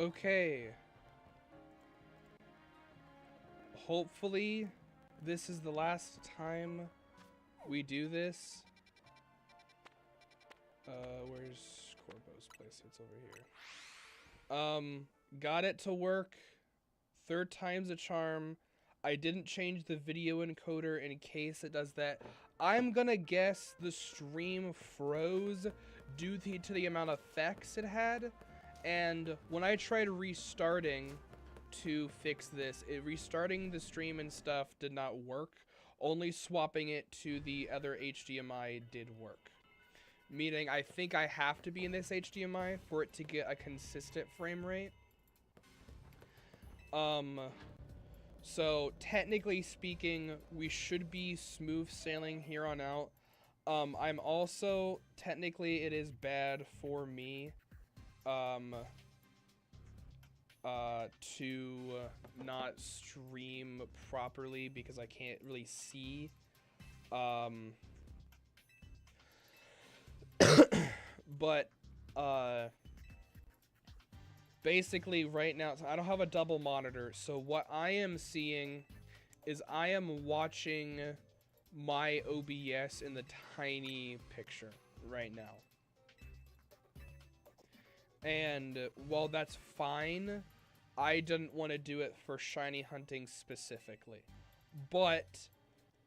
Okay. Hopefully, this is the last time we do this. Where's Corbo's place? It's over here. Got it to work. Third time's a charm. I didn't change the video encoder in case it does that. I'm gonna guess the stream froze due to the amount of effects it had. And when I tried restarting to fix this, restarting the stream and stuff did not work. Only swapping it to the other HDMI did work. Meaning I think I have to be in this HDMI for it to get a consistent frame rate. So technically speaking, we should be smooth sailing here on out. I'm also, technically it is bad for me, to not stream properly because I can't really see. But, basically right now, I don't have a double monitor, so what I am seeing is I am watching my OBS in the tiny picture right now. And while that's fine, I didn't want to do it for shiny hunting specifically. But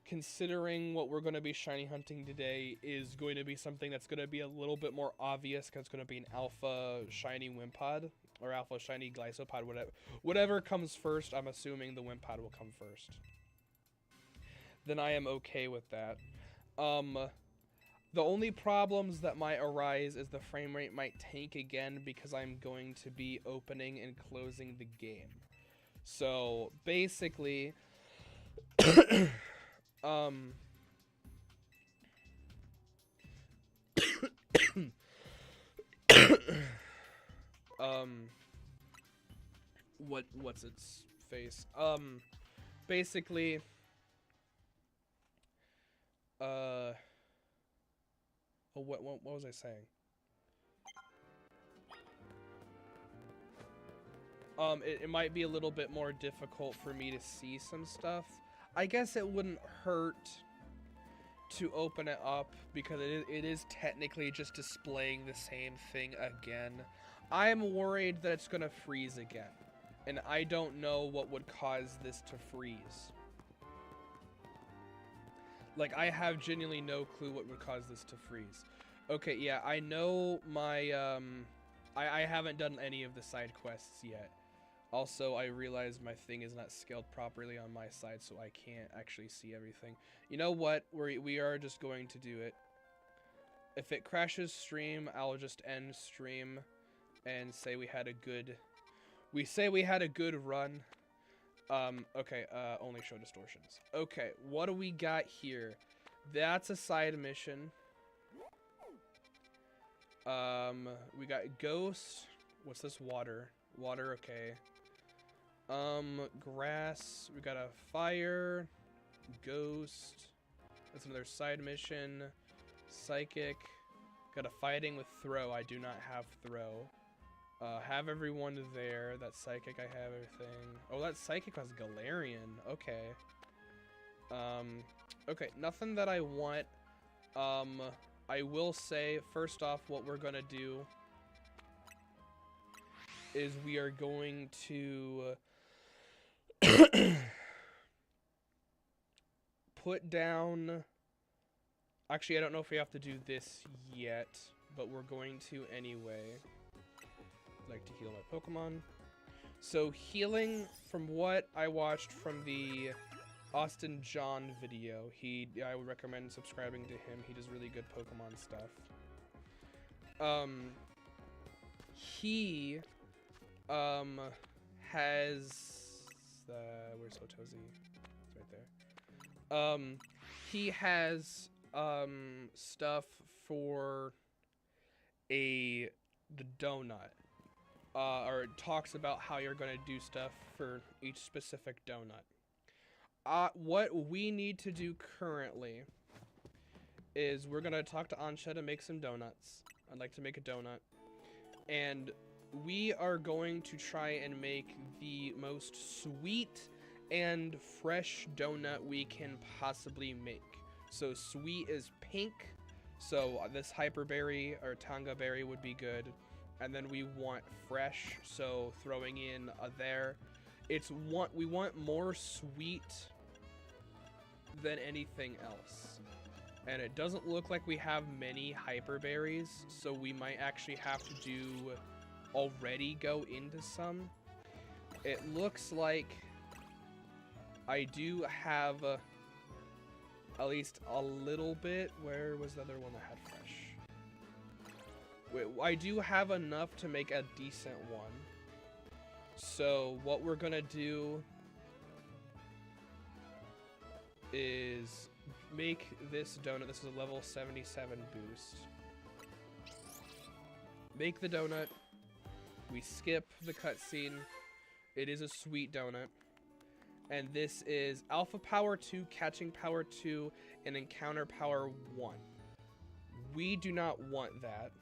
considering what we're going to be shiny hunting today is going to be something that's going to be a little bit more obvious because it's going to be an alpha shiny Wimpod or alpha shiny Gliscopod, whatever comes first. I'm assuming the Wimpod will come first. Then I am okay with that. The only problems that might arise is the frame rate might tank again because I'm going to be opening and closing the game. So basically, what's its face? Basically, what was I saying? It might be a little bit more difficult for me to see some stuff. I guess it wouldn't hurt to open it up because it is technically just displaying the same thing again. I'm worried that it's gonna freeze again, and I don't know what would cause this to freeze. Like, I have genuinely no clue what would cause this to freeze. Okay, yeah, I know my, I haven't done any of the side quests yet. Also, I realized my thing is not scaled properly on my side, so I can't actually see everything. You know what? We are just going to do it. If it crashes stream, I'll just end stream and say we had a good... We say we had a good run. Okay, only show distortions. Okay, what do we got here? That's a side mission. We got Ghost. What's this? Water. Water, okay. Grass. We got a fire. Ghost. That's another side mission. Psychic. Got a fighting with throw. I do not have throw. Have everyone there. That psychic, I have everything. Oh, that psychic was Galarian. Okay. Okay, nothing that I want. I will say, first off, what we're gonna do is we are going to put down... Actually, I don't know if we have to do this yet, but we're going to anyway. I'd like to heal my Pokemon. So healing, from what I watched from the Austin John video, I would recommend subscribing to him. He does really good Pokemon stuff. He has where's Otozi? It's right there. He has stuff for the donut. Or it talks about how you're gonna do stuff for each specific donut. What we need to do currently is we're gonna talk to Ansha to make some donuts. I'd like to make a donut. And we are going to try and make the most sweet and fresh donut we can possibly make. So sweet is pink, so this hyperberry or tanga berry would be good. And then we want fresh, so throwing in there. We want more sweet than anything else. And it doesn't look like we have many hyperberries, so we might actually have to already go into some. It looks like I do have at least a little bit. Where was the other one that had fresh? Wait, I do have enough to make a decent one. So what we're gonna do is make this donut. This is a level 77 boost. Make the donut. We skip the cutscene. It is a sweet donut. And this is Alpha Power 2, Catching Power 2, and Encounter Power 1. We do not want that.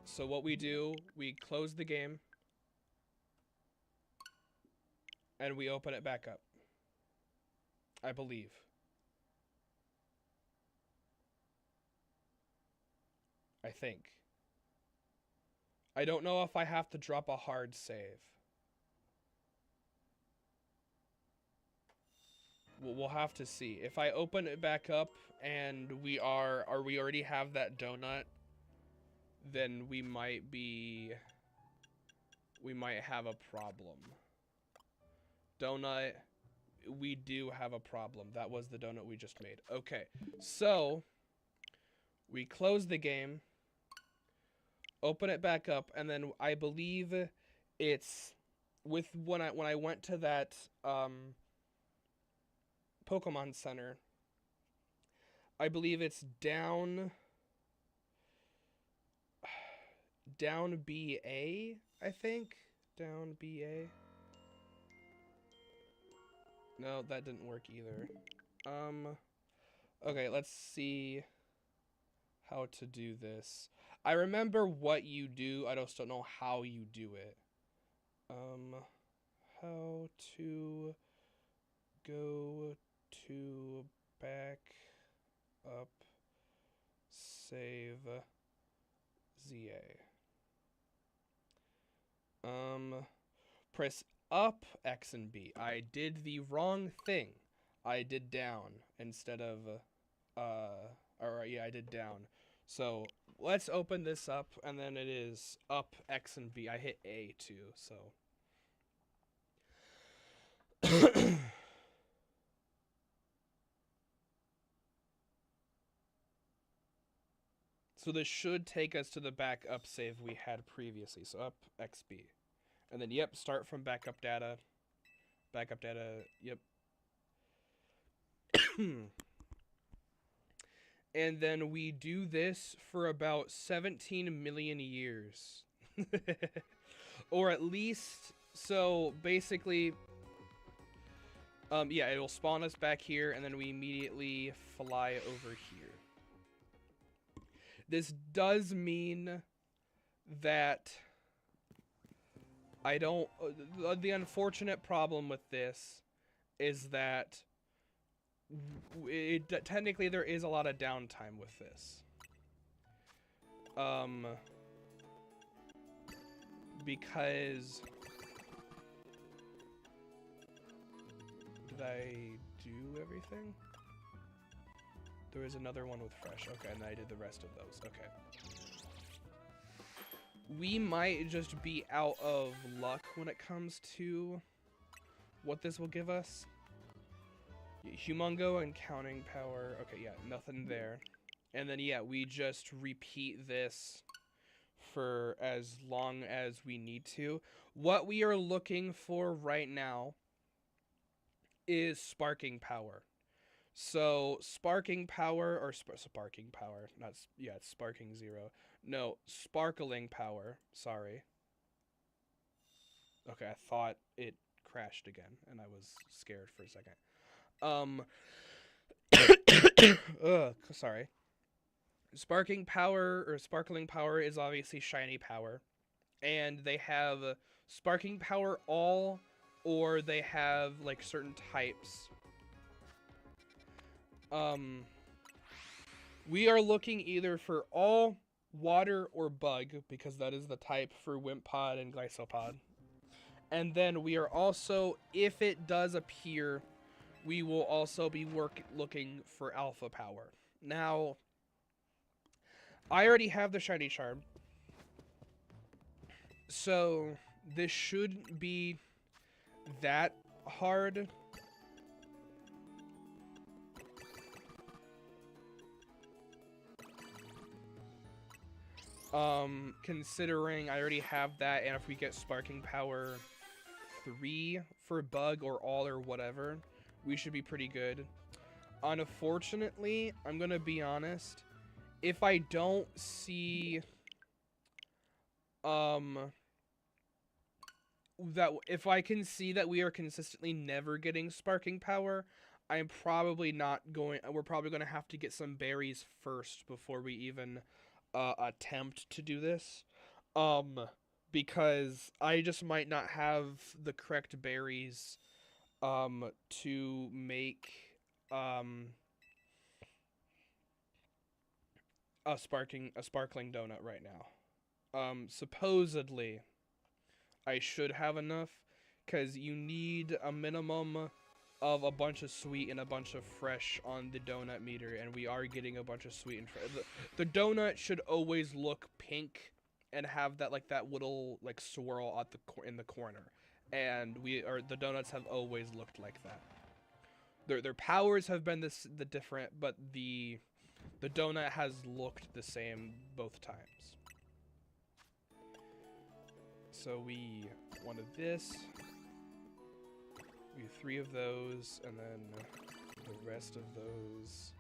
So what we do, we close the game. And we open it back up. I believe. I think. I don't know if I have to drop a hard save. We'll have to see. If I open it back up and we already have that donut, then we might have a problem. Donut, we do have a problem. That was the donut we just made. Okay, so we close the game, open it back up, and then I believe it's with when I went to that Pokemon Center. I believe it's down BA, I think. Down BA. No, that didn't work either. Okay, let's see how to do this. I remember what you do, I just don't know how you do it. How to go to back up save ZA. Press up X and B. I did the wrong thing. I did down instead of I did down. So let's open this up, and then it is up X and B. I hit A too, so so this should take us to the backup save we had previously. So up XB. And then, yep, start from backup data. Backup data, yep. And then we do this for about 17 million years. Or at least, so basically, yeah, it'll spawn us back here, and then we immediately fly over here. This does mean that I don't... the unfortunate problem with this is that technically there is a lot of downtime with this. Because... Did I do everything? There was another one with fresh. Okay, and I did the rest of those. Okay. We might just be out of luck when it comes to what this will give us. Humongo and counting power. Okay, yeah, nothing there. And then, yeah, we just repeat this for as long as we need to. What we are looking for right now is sparking power. So, sparking power, or sparking power, not, yeah, it's sparking 0. No, sparkling power, sorry. Okay, I thought it crashed again, and I was scared for a second. Ugh, sorry. Sparkling Power is obviously shiny power, and they have Sparking Power all, or they have like certain types. We are looking either for all, water, or bug, because that is the type for Wimpod and Glycopod. And then we are also, if it does appear, we will also be looking for Alpha Power. Now, I already have the Shiny Charm, so this shouldn't be that hard. Considering I already have that, and if we get Sparking Power 3 for bug or all or whatever, we should be pretty good. Unfortunately, I'm gonna be honest, if I don't see that if I can see that we are consistently never getting Sparking Power, I'm probably not going we're probably going to have to get some berries first before we even attempt to do this. Because I just might not have the correct berries to make a sparkling donut right now. Supposedly I should have enough, because you need a minimum of a bunch of sweet and a bunch of fresh on the donut meter, and we are getting a bunch of sweet and fresh. The donut should always look pink and have that that little swirl at in the corner, and the donuts have always looked like that. Their powers have been the different, but the donut has looked the same both times. So we wanted this. We have 3 of those, and then the rest of those.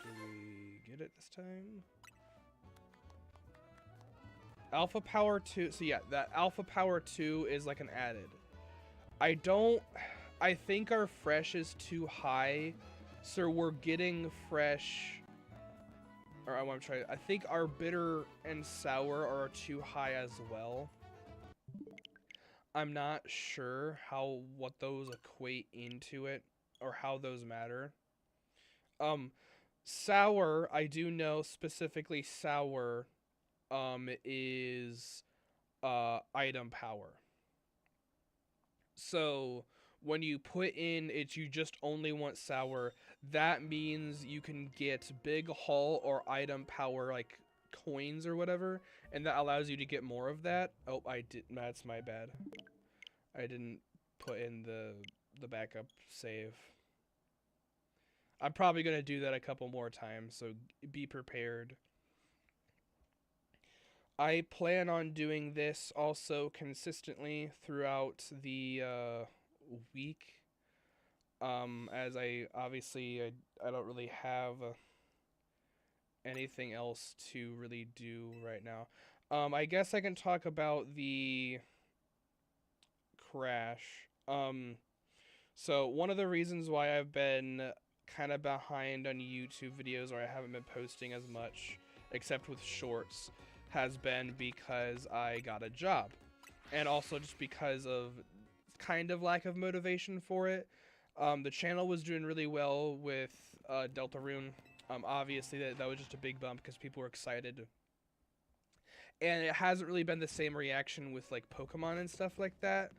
Do we get it this time? Alpha Power 2. So yeah, that Alpha Power 2 is like an added. I think our fresh is too high, so we're getting fresh. Or I think our bitter and sour are too high as well. I'm not sure what those equate into it, or how those matter. Sour, I do know specifically sour is item power. So when you put in it, you just only want sour. That means you can get big haul or item power, like coins or whatever, and that allows you to get more of that. Oh, that's my bad. I didn't put in the backup save. I'm probably gonna do that a couple more times, so be prepared. I plan on doing this also consistently throughout the week. As I don't really have anything else to really do right now. I guess I can talk about the crash. So one of the reasons why I've been kind of behind on YouTube videos, or I haven't been posting as much, except with shorts, has been because I got a job, and also just because of kind of lack of motivation for it. The channel was doing really well with Deltarune. Obviously that was just a big bump because people were excited, and it hasn't really been the same reaction with like Pokemon and stuff like that.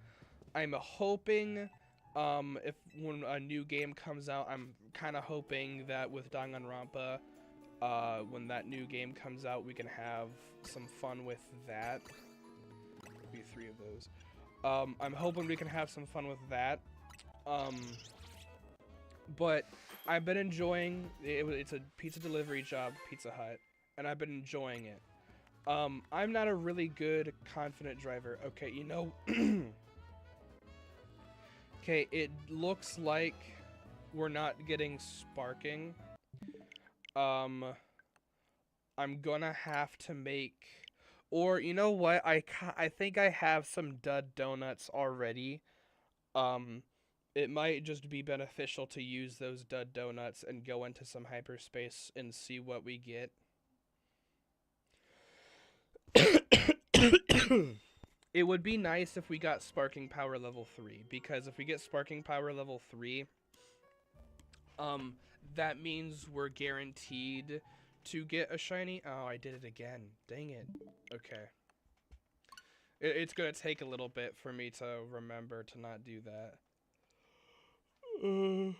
I'm hoping when a new game comes out, I'm kind of hoping that with Danganronpa, when that new game comes out, we can have some fun with that. Be 3 of those. I'm hoping we can have some fun with that. But I've been enjoying it. It's a pizza delivery job, Pizza Hut, and I've been enjoying it. I'm not a really good confident driver. Okay, you know. Okay, it looks like we're not getting sparking. I'm gonna have to make, or you know what? I think I have some dud donuts already. it might just be beneficial to use those dud donuts and go into some hyperspace and see what we get. It would be nice if we got Sparking Power level 3, because if we get Sparking Power level 3, that means we're guaranteed to get a shiny. Oh, I did it again. Dang it. Okay. It's gonna take a little bit for me to remember to not do that. There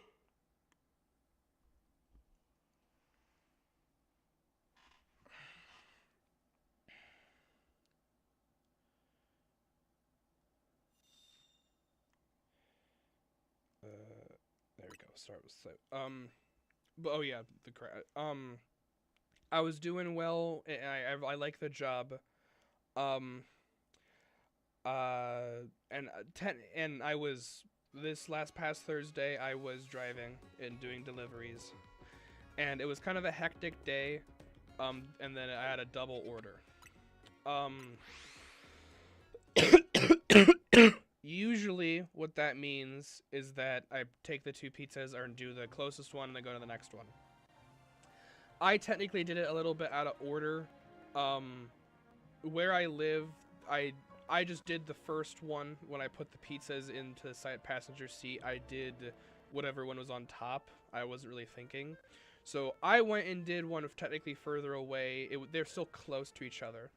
we go. Start with so. But oh yeah, I was doing well, and I like the job. Um. And I was this past Thursday. I was driving and doing deliveries, and it was kind of a hectic day. And then I had a double order. Usually what that means is that I take the 2 pizzas or do the closest one and then go to the next one. I technically did it a little bit out of order. Where I live, I just did the first one when I put the pizzas into the side passenger seat. I did whatever one was on top. I wasn't really thinking. So I went and did one technically further away. They're still close to each other.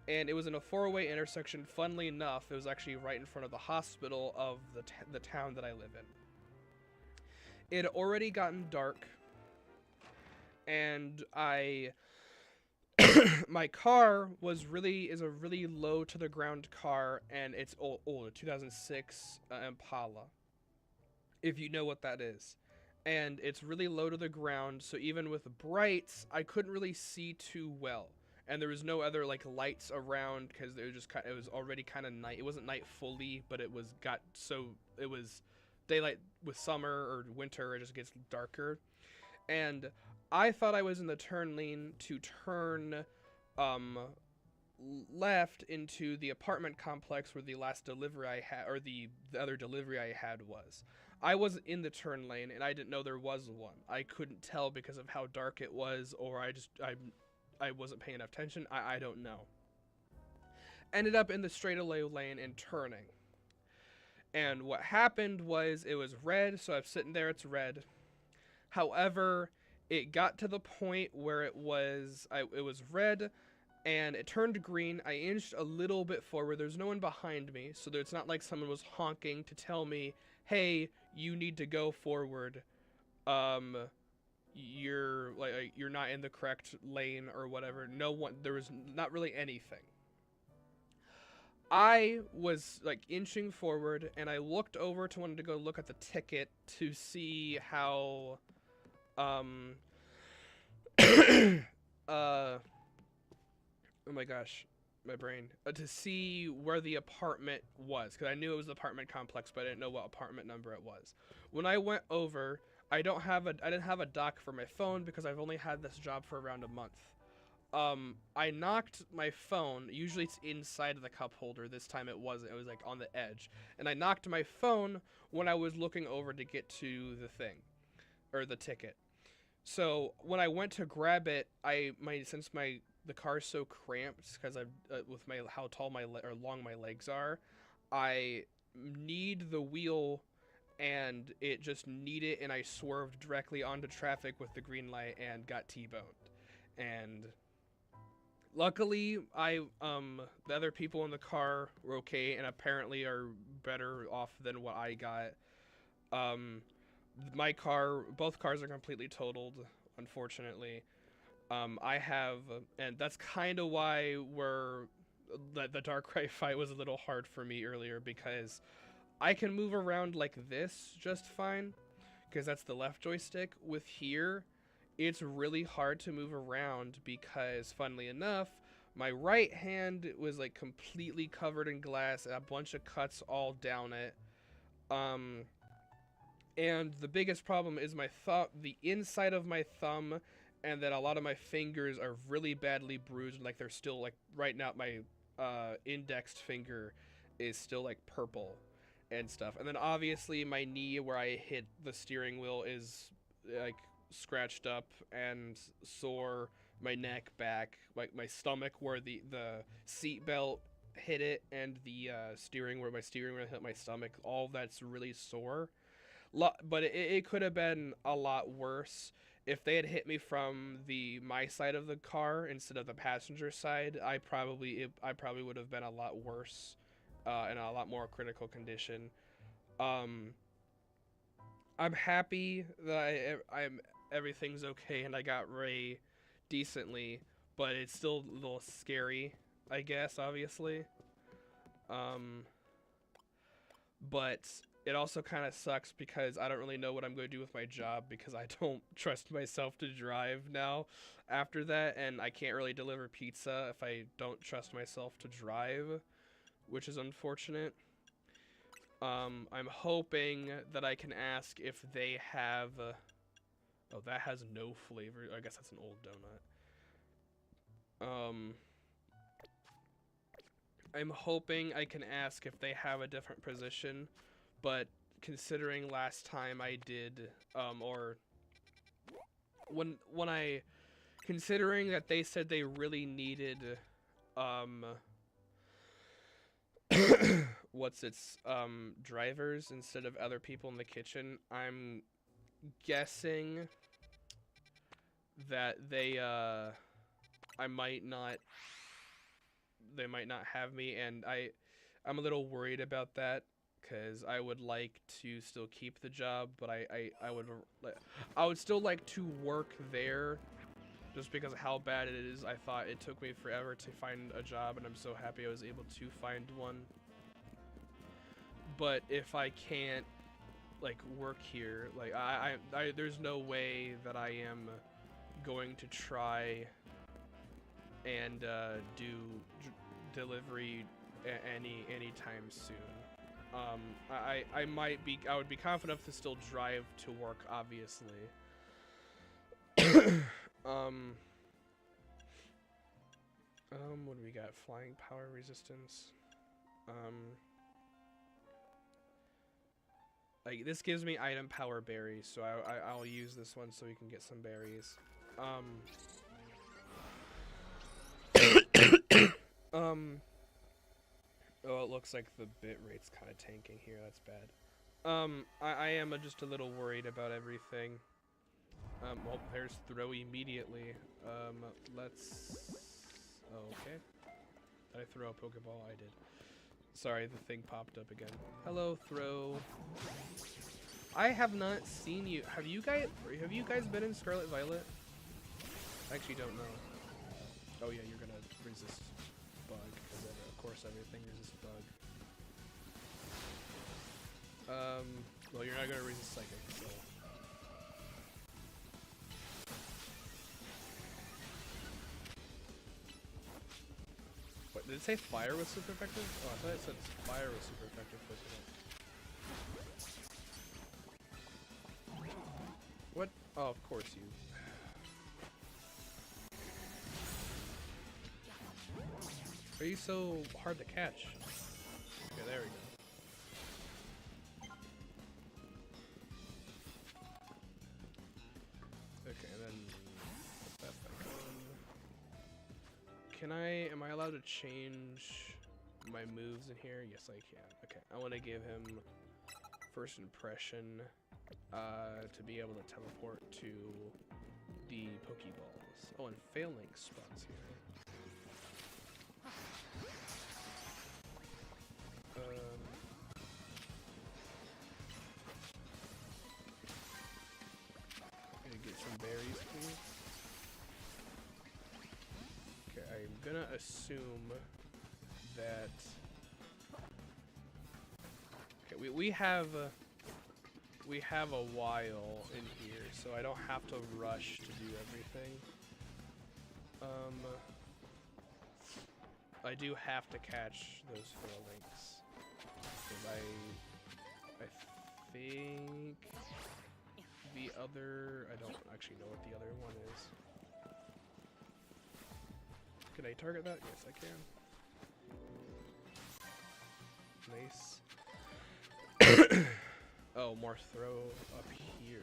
And it was in a 4-way intersection. Funnily enough, it was actually right in front of the hospital of the town that I live in. It had already gotten dark. And my car is a really low to the ground car, and it's old, a 2006 Impala, if you know what that is. And it's really low to the ground, so even with brights, I couldn't really see too well. And there was no other like lights around because it was already kind of night. It wasn't night fully, but it was daylight with summer or winter. It just gets darker, and I thought I was in the turn lane to turn left into the apartment complex where the last delivery I had, or the other delivery I had was. I wasn't in the turn lane, and I didn't know there was one. I couldn't tell because of how dark it was, or I wasn't paying enough attention. I don't know. Ended up in the straightaway lane and turning. And what happened was it was red, so I'm sitting there, it's red. However, it got to the point where it was red, and it turned green. I inched a little bit forward. There's no one behind me, so it's not like someone was honking to tell me, hey, you need to go forward. You're not in the correct lane or whatever. No one, there was not really anything. I was like inching forward, and I looked over to wanted to go look at the ticket to see how oh my gosh, my brain, to see where the apartment was, because I knew it was the apartment complex, but I didn't know what apartment number it was. When I went over, I didn't have a dock for my phone because I've only had this job for around a month. I knocked my phone. Usually it's inside of the cup holder. This time it wasn't. It was like on the edge. And I knocked my phone when I was looking over to get to the thing, or the ticket. So when I went to grab it, since the car's so cramped because with how tall or long my legs are, I need the wheel, and it just need it, and I swerved directly onto traffic with the green light and got T-boned. And luckily, the other people in the car were okay, and apparently are better off than what I got. Both cars are completely totaled, unfortunately. And that's kind of why the Darkrai fight was a little hard for me earlier, because I can move around like this just fine, because that's the left joystick. With here, it's really hard to move around because, funnily enough, my right hand was like completely covered in glass and a bunch of cuts all down it. And the biggest problem is the inside of my thumb, and then a lot of my fingers are really badly bruised. Like they're still like right now, my indexed finger is still like purple. and stuff. And then obviously my knee where I hit the steering wheel is like scratched up and sore. My neck, back, like my stomach where the seat belt hit it, and the steering where my steering wheel hit my stomach, all that's really sore. But it could have been a lot worse if they had hit me from my side of the car instead of the passenger side. I probably would have been a lot worse, in a lot more critical condition. I'm happy that I'm everything's okay and I got Ray decently, but it's still a little scary, I guess, obviously. But it also kind of sucks because I don't really know what I'm going to do with my job because I don't trust myself to drive now after that, and I can't really deliver pizza if I don't trust myself to drive, which is unfortunate. I'm hoping that I can ask if they have... oh, that has no flavor. I guess that's an old donut. I'm hoping I can ask if they have a different position, but considering last time I did, or when I, considering that they said they really needed, drivers instead of other people in the kitchen, I'm guessing that they might not have me, and I'm a little worried about that because I would like to still keep the job, but I would still like to work there just because of how bad it is. I thought it took me forever to find a job, and I'm so happy I was able to find one. But if I can't like work here, like there's no way that I am going to try and do delivery anytime soon. I would be confident enough to still drive to work, obviously. What do we got? Flying power resistance. Like, this gives me item power berries, so I'll use this one so we can get some berries. Oh, it looks like the bit rate's kind of tanking here. That's bad. I am just a little worried about everything. Well, there's throw immediately. Let's... Oh, okay. Did I throw a Pokeball? I did. Sorry, the thing popped up again. Hello, throw. I have not seen you. Have you guys been in Scarlet Violet? I actually don't know. Oh yeah, you're gonna resist bug, because of course everything resists bug. Well, you're not gonna resist psychic, so. What, did it say fire was super effective? Oh, I thought it said fire was super effective. What? Oh, of course you. Are you so hard to catch? Okay, there we go. Okay, and then put that back on. Am I allowed to change my moves in here? Yes, I can. Okay, I want to give him first impression to be able to teleport to the Pokeballs. Oh, and failing spots here. Gonna get some berries, please. Okay, I'm gonna assume that. Okay, we have a while in here, so I don't have to rush to do everything. I do have to catch those Fairlinks. Because I think the other... I don't actually know what the other one is. Can I target that? Yes, I can. Nice. Oh, more throw up here.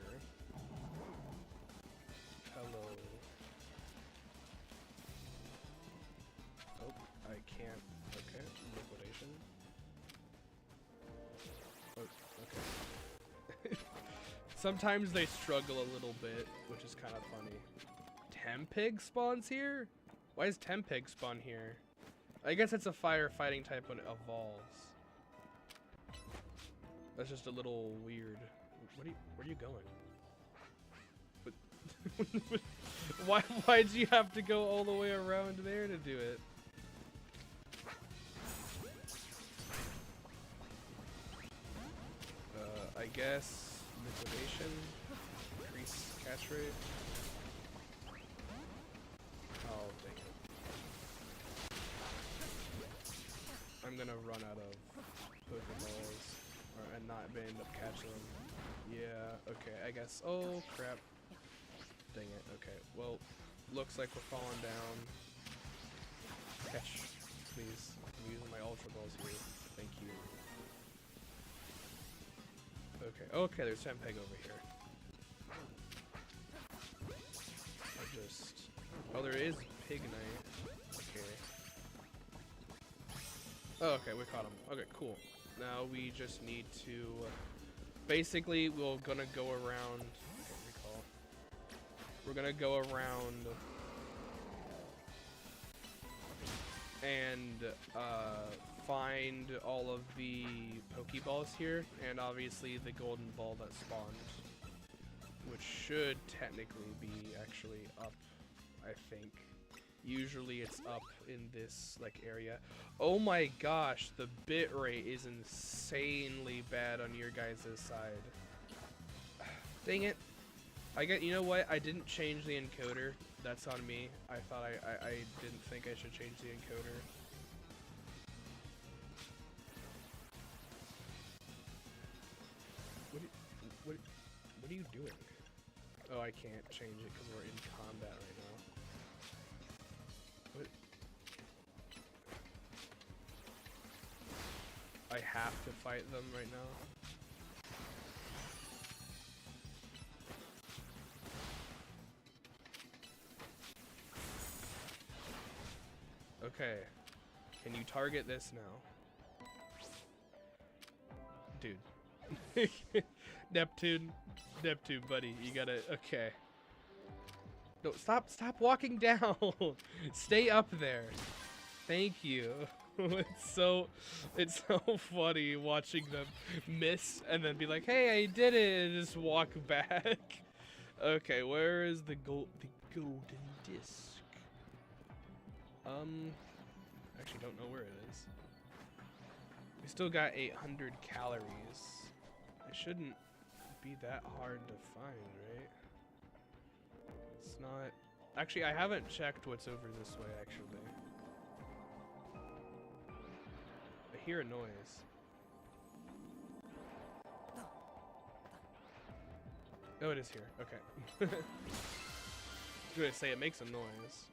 Hello. Oh, I can't. Okay, liquidation. Oh, okay. Sometimes they struggle a little bit, which is kind of funny. Tempig spawns here? Why is Tempig spawn here? I guess it's a firefighting type when it evolves. That's just a little weird. Where are you going? Why'd you have to go all the way around there to do it? I guess liquidation, increase catch rate. Oh, dang it. I'm gonna run out of Pokeballs and not be able to catch them. Yeah, okay, I guess. Oh, crap. Dang it, okay. Well, looks like we're falling down. Catch, please. I'm using my Ultra Balls here. Thank you. Okay, okay, there's Tempeg over here. Oh, there is Pignite. Okay. Oh, okay, we caught him. Okay, cool. Now we just need to... basically, we're gonna go around... I can't recall. We're gonna go around... and find all of the Pokeballs here, and obviously the golden ball that spawned, which should technically be actually up, I think. Usually it's up in this like area. Oh my gosh, the bit rate is insanely bad on your guys' side. Dang it. You know what? I didn't change the encoder. That's on me. I thought I didn't think I should change the encoder. What are you doing? Oh, I can't change it because we're in combat right now. What? I have to fight them right now. Okay, can you target this now? Dude. Neptune, buddy, you gotta, okay. No, stop walking down. Stay up there. Thank you. It's so funny watching them miss and then be like, hey, I did it, and just walk back. Okay, where is the golden disc? Actually don't know where it is. We still got 800 calories. It shouldn't be that hard to find, right? It's not. Actually, I haven't checked what's over this way, actually. I hear a noise. Oh, it is here. Okay. I was gonna say it makes a noise.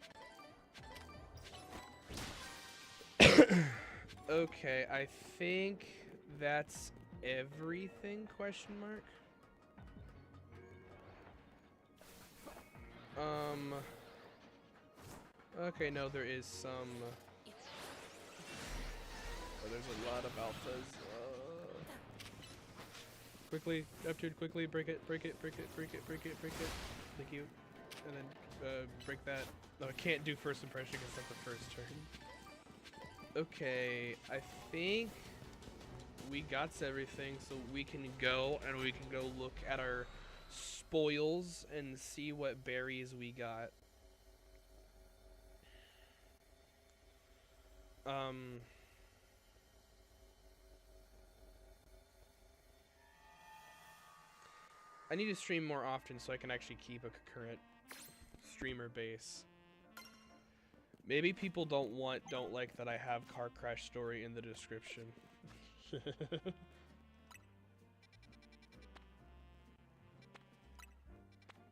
Okay, I think that's everything, question mark? Okay, no, there is some... oh, there's a lot of alphas. Quickly, Neptune, quickly, break it. Thank you. And then, break that. No, I can't do first impression because that's the first turn. Okay, I think we got everything, so we can go and we can go look at our spoils and see what berries we got. I need to stream more often so I can actually keep a concurrent streamer base. Maybe people don't like that I have Car Crash Story in the description.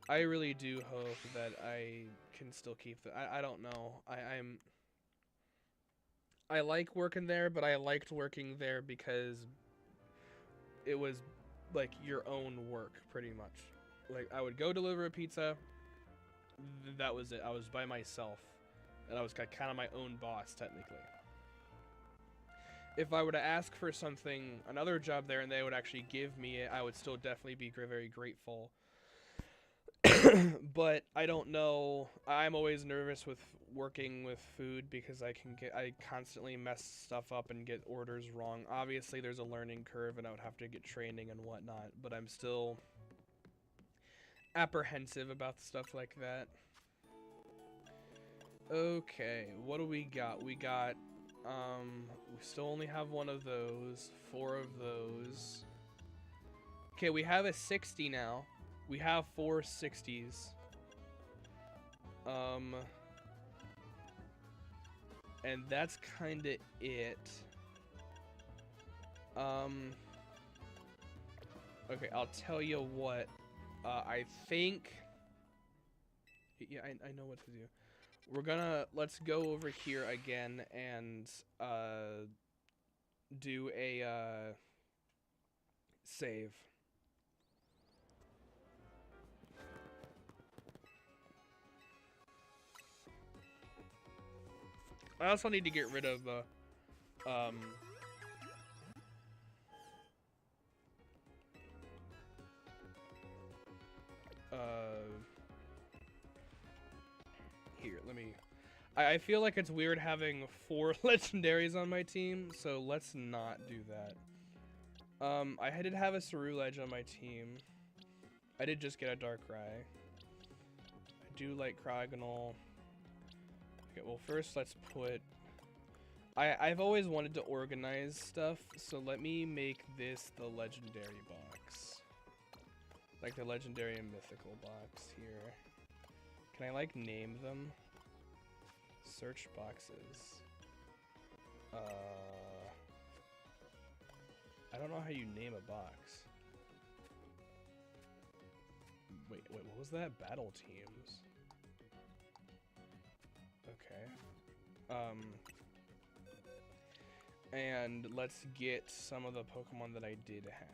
I really do hope that I can still keep the... I don't know. I like working there, but I liked working there because it was like your own work, pretty much. Like I would go deliver a pizza. That was it. I was by myself, and I was kind of my own boss technically. If I were to ask for something, another job there, and they would actually give me it, I would still definitely be very grateful. But I don't know. I'm always nervous with working with food because I constantly mess stuff up and get orders wrong. Obviously, there's a learning curve, and I would have to get training and whatnot. But I'm still apprehensive about stuff like that. Okay, what do we got? We got, we still only have one of those, 4 of those. Okay, we have a 60 now. We have 4 60s. And that's kind of it. Okay, I'll tell you what. I think. Yeah, I know what to do. Let's go over here again and do a save. I also need to get rid of here, let me. I feel like it's weird having 4 legendaries on my team, so let's not do that. I did have a Saru Ledge on my team. I did just get a Darkrai. I do like Cryogonal. Okay, well first let's put... I've always wanted to organize stuff, so let me make this the legendary box. Like the legendary and mythical box here. Can I like name them? Search boxes. I don't know how you name a box. Wait, what was that? Battle teams. Okay. And let's get some of the Pokemon that I did have.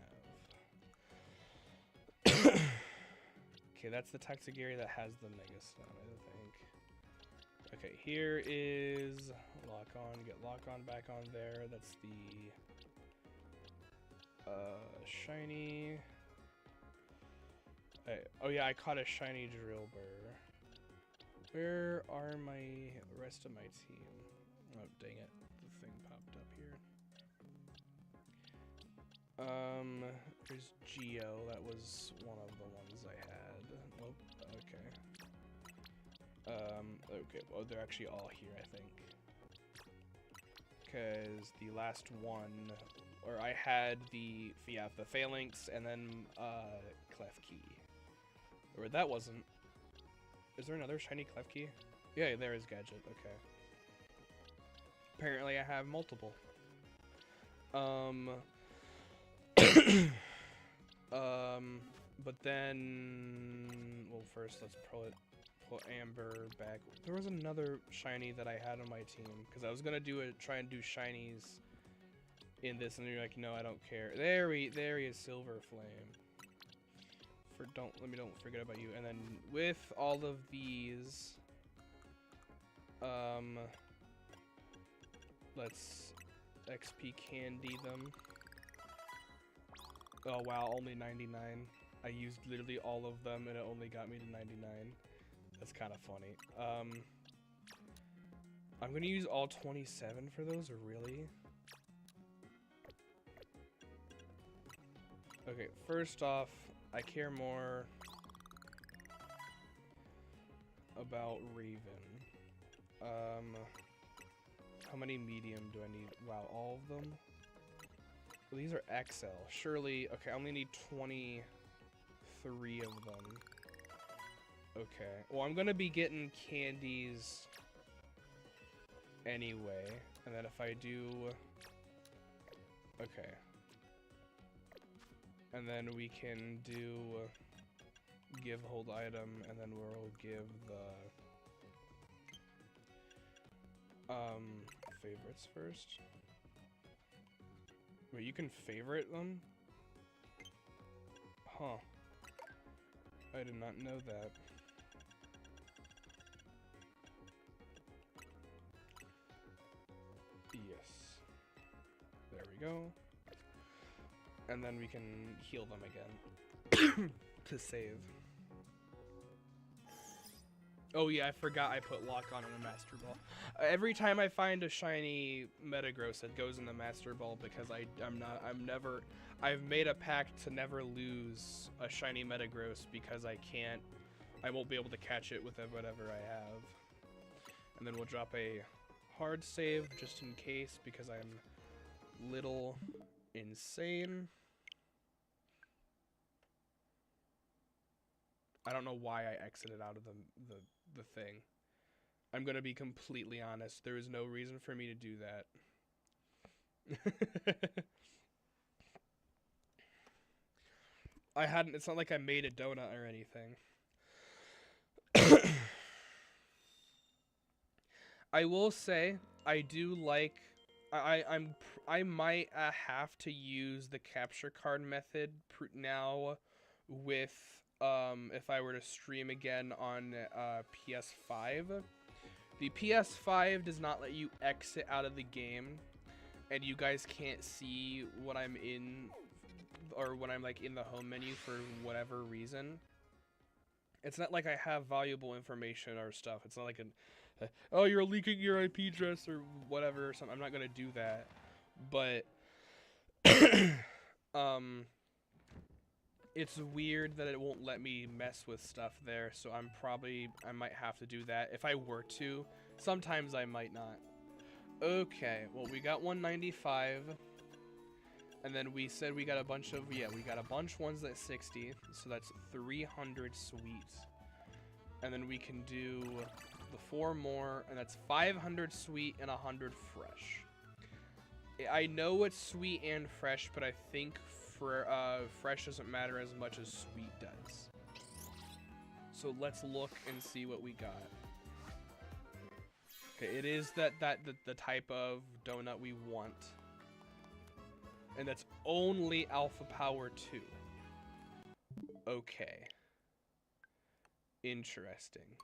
Okay, that's the Taxagiri that has the Mega Stone, I think. Okay, here is Lock On. Get Lock On back on there. That's the shiny. Oh yeah, I caught a shiny Drillbur. Where are my rest of my team? Oh dang it, the thing popped up here. There's Geo. That was one of the ones I had. Nope. Okay. Okay. Well, they're actually all here, I think. Because the last one, or I had the Phalanx and then Klefki. Or that wasn't. Is there another shiny Klefki? Yeah, there is Gadget. Okay. Apparently, I have multiple. But then, well, first let's put Amber back. There was another shiny that I had on my team because I was gonna try and do shinies in this, and you're like, no, I don't care. There he is, Silver Flame. Don't forget about you. And then with all of these, let's XP candy them. Oh wow, only 99. I used literally all of them and it only got me to 99. That's kind of funny. I'm gonna use all 27 for those, really? Okay, first off, I care more about Raven. How many medium do I need? Wow, all of them? Well, these are XL. Surely, okay, I only need 23 of them. Okay. Well, I'm gonna be getting candies anyway. And then if I do... Okay. And then we can do... give hold item, and then we'll give the... favorites first. Wait, you can favorite them? Huh. I did not know that. Yes. There we go. And then we can heal them again to save. Oh yeah, I forgot I put lock on in the Master Ball. Every time I find a shiny Metagross, it goes in the Master Ball because I've made a pact to never lose a shiny Metagross because I won't be able to catch it with whatever I have. And then we'll drop a hard save just in case because I'm little insane. I don't know why I exited out of the thing. I'm gonna be completely honest. There is no reason for me to do that. It's not like I made a donut or anything. I will say, I do like, I might have to use the capture card method now with, if I were to stream again on PS5. The PS5 does not let you exit out of the game, and you guys can't see what I'm in, or when I'm like in the home menu for whatever reason. It's not like I have valuable information or stuff. It's not like oh, you're leaking your IP address or whatever or something. I'm not gonna do that, but it's weird that it won't let me mess with stuff there, so I might have to do that if I were to. Sometimes I might not. Okay, well, we got 195, and then we said we got a bunch of, we got a bunch ones at 60, so that's 300 sweet. And then we can do the 4 more, and that's 500 sweet and 100 fresh. I know it's sweet and fresh, but I think fresh doesn't matter as much as sweet does. So let's look and see what we got. Okay, it is the type of donut we want. And that's only Alpha Power 2. Okay. Interesting.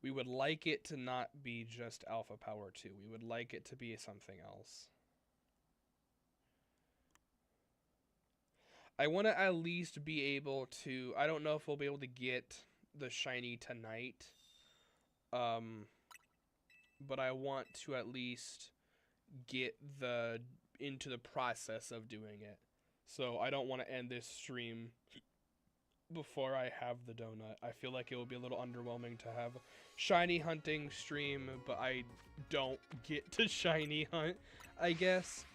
We would like it to not be just Alpha Power 2. We would like it to be something else. I want to at least be able to... I don't know if we'll be able to get the shiny tonight. But I want to at least get into the process of doing it. So I don't want to end this stream before I have the donut. I feel like it will be a little underwhelming to have shiny hunting stream, but I don't get to shiny hunt, I guess.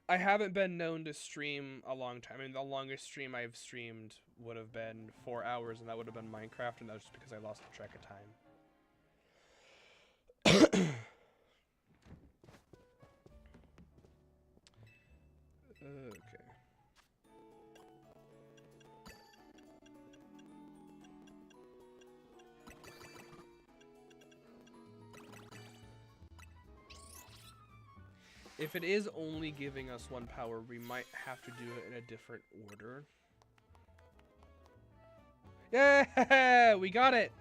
I haven't been known to stream a long time. I mean, the longest stream I've streamed would have been 4 hours, and that would have been Minecraft, and that was just because I lost the track of time. Okay. If it is only giving us 1 power, we might have to do it in a different order. Yeah, we got it.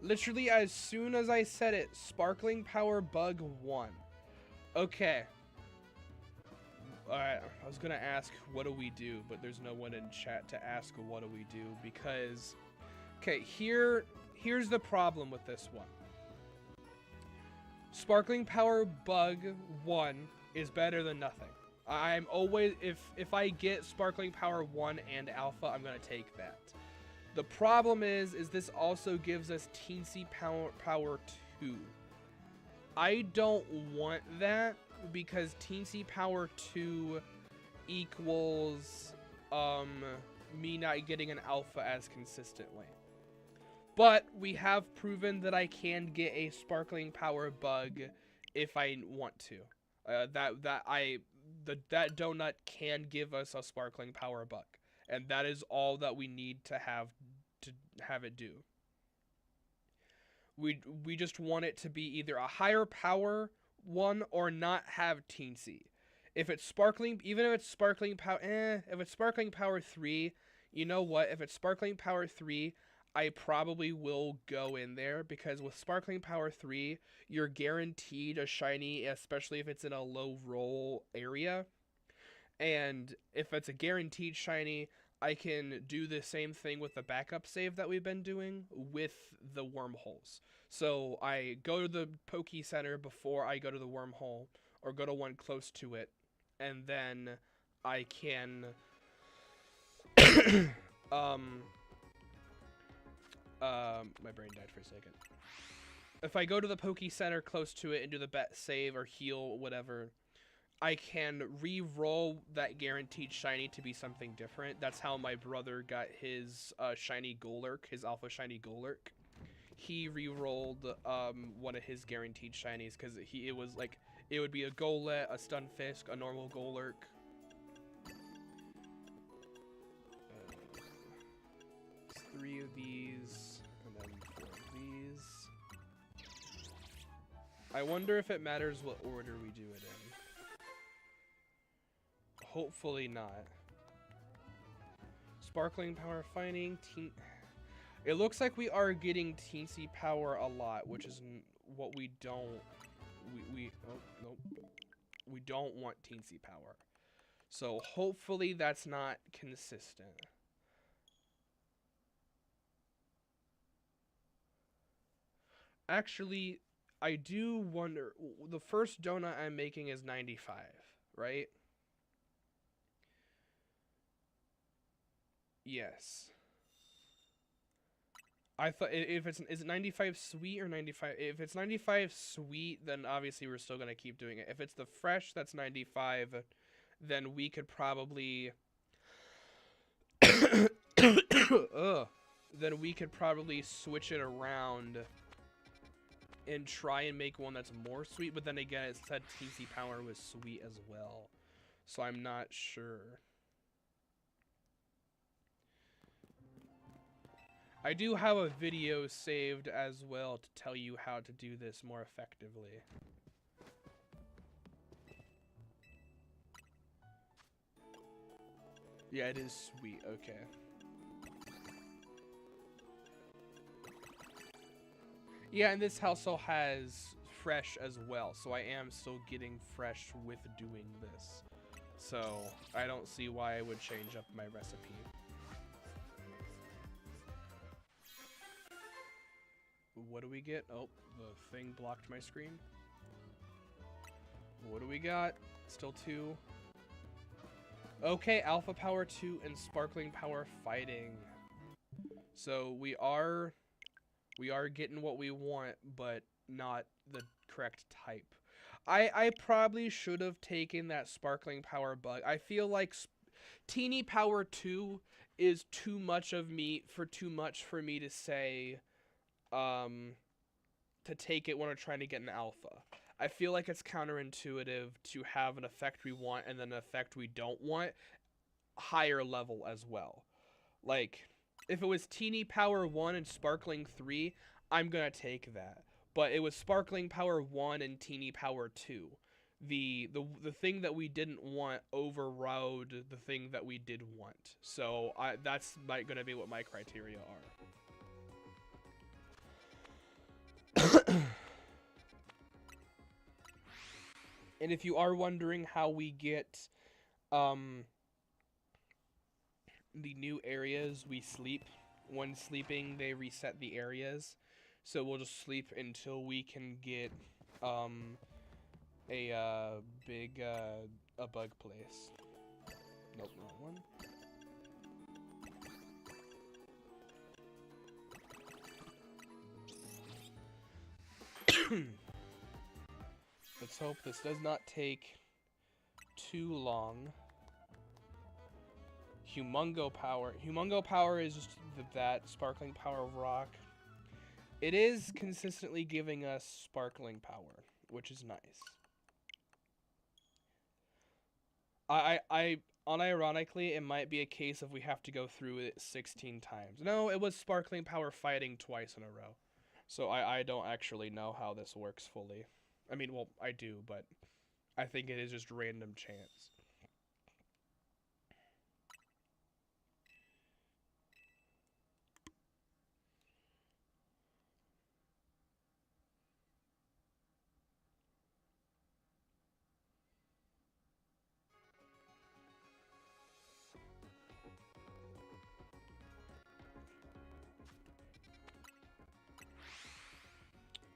Literally as soon as I said it, Sparkling Power Bug 1. Okay. Alright, I was gonna ask, what do we do? But there's no one in chat to ask, what do we do? Because, okay, here's the problem with this one. Sparkling Power Bug 1 is better than nothing. I'm always, if I get Sparkling Power 1 and Alpha, I'm gonna take that. The problem is this also gives us Teensy Power 2. I don't want that because Teensy Power 2 equals me not getting an Alpha as consistently. But we have proven that I can get a Sparkling Power Bug if I want to. That donut can give us a Sparkling Power Bug, and that is all that we need to have it do. We just want it to be either a higher power one or not have Teensy. If it's sparkling, even if it's sparkling power, if it's sparkling power 3, you know what? If it's sparkling power 3, I probably will go in there because with sparkling power 3, you're guaranteed a shiny, especially if it's in a low roll area. And if it's a guaranteed shiny, I can do the same thing with the backup save that we've been doing with the wormholes. So I go to the Poke Center before I go to the wormhole, or go to one close to it, and then I can my brain died for a second. If I go to the Poke Center close to it and do the bet save or heal, whatever, I can re-roll that guaranteed shiny to be something different. That's how my brother got his shiny Golurk, his alpha shiny Golurk. He re-rolled one of his guaranteed shinies because it was like, it would be a Golett, a Stunfisk, a normal Golurk. It's 3 of these, and then 4 of these. I wonder if it matters what order we do it in. Hopefully not. Sparkling power fighting. It looks like we are getting teensy power a lot, which is what we don't. Oh, nope. We don't want teensy power. So hopefully that's not consistent. Actually, I do wonder. The first donut I'm making is 95, right? Yes. I thought if it's is it 95 sweet or 95? If it's 95 sweet, then obviously we're still gonna keep doing it. If it's the fresh that's 95, then we could probably then we could probably switch it around and try and make one that's more sweet. But then again, it said TC Power was sweet as well, so I'm not sure. I do have a video saved as well to tell you how to do this more effectively. Yeah, it is sweet. Okay. Yeah, and this also has fresh as well, so I am still getting fresh with doing this. So I don't see why I would change up my recipe. What do we get? Oh, the thing blocked my screen. What do we got? Still 2. Okay, Alpha Power 2 and Sparkling Power Fighting. So we are getting what we want, but not the correct type. I probably should have taken that Sparkling Power bug. I feel like Teeny Power 2 is too much for me to say to take it when we're trying to get an alpha. I feel like it's counterintuitive to have an effect we want and then an effect we don't want higher level as well. Like, if it was Teeny Power 1 and Sparkling 3, I'm gonna take that. But it was Sparkling Power 1 and Teeny Power 2. The thing that we didn't want overrode the thing that we did want. So that's gonna be what my criteria are. And if you are wondering how we get the new areas, we sleep. When sleeping, they reset the areas. So we'll just sleep until we can get a big a bug place. Nope, wrong one. Let's hope this does not take too long. Humongo Power. Humongo Power is just that Sparkling Power Rock. It is consistently giving us Sparkling Power, which is nice. Unironically, it might be a case of we have to go through it 16 times. No, it was Sparkling Power Fighting twice in a row. So I don't actually know how this works fully. I mean, well, I do, but I think it is just random chance.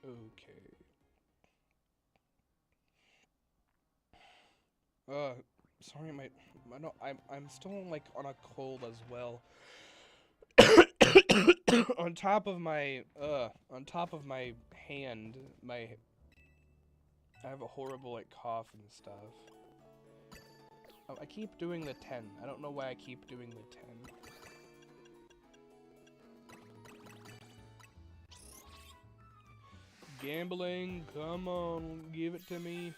Okay. Sorry, no, I'm still like on a cold as well. On top of my hand, I have a horrible like cough and stuff. Oh, I keep doing the 10. I don't know why I keep doing the 10. Gambling, come on, give it to me.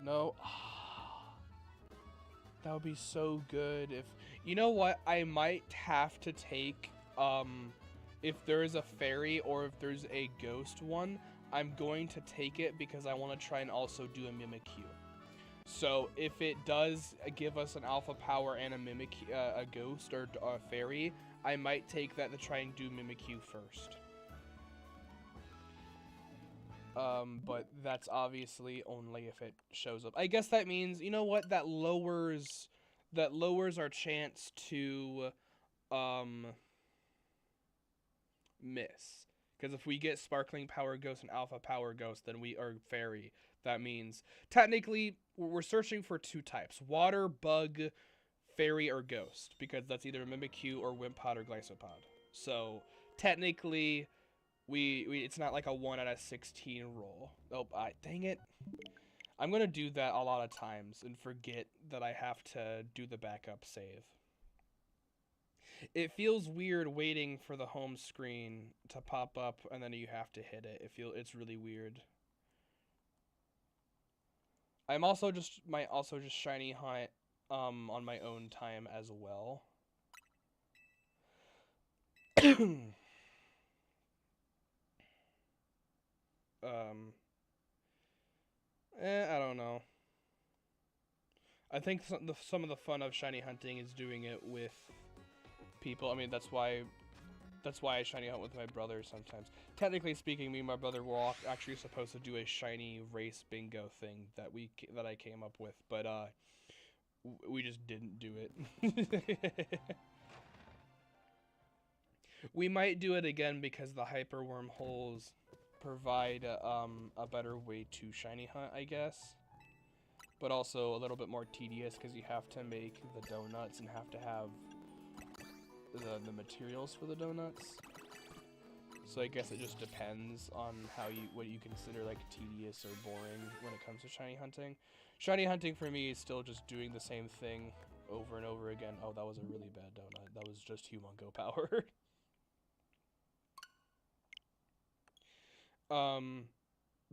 No. That would be so good if... You know what? I might have to take, if there's a fairy or if there's a ghost one, I'm going to take it because I want to try and also do a Mimikyu. So if it does give us an alpha power and a Mimikyu, a ghost or a fairy, I might take that to try and do Mimikyu first. But that's obviously only if it shows up. I guess that means, you know what, that lowers our chance to, miss. Because if we get Sparkling Power Ghost and Alpha Power Ghost, then we are Fairy. That means, technically, we're searching for 2 types. Water, Bug, Fairy, or Ghost. Because that's either Mimikyu or Wimpod or Glisopod. So, technically... it's not like a 1 out of 16 roll. Oh, dang it. I'm gonna do that a lot of times and forget that I have to do the backup save. It feels weird waiting for the home screen to pop up and then you have to hit it. It's really weird. I'm also just shiny hunt on my own time as well. I don't know. I think some of the fun of shiny hunting is doing it with people. I mean, that's why I shiny hunt with my brother sometimes. Technically speaking, me and my brother were actually supposed to do a shiny race bingo thing that I came up with, but we just didn't do it. We might do it again because the hyper wormholes provide a better way to shiny hunt, I guess. But also a little bit more tedious because you have to make the donuts and have to have the materials for the donuts. So I guess it just depends on what you consider like tedious or boring when it comes to shiny hunting. Shiny hunting for me is still just doing the same thing over and over again. Oh, that was a really bad donut. That was just Humongo power.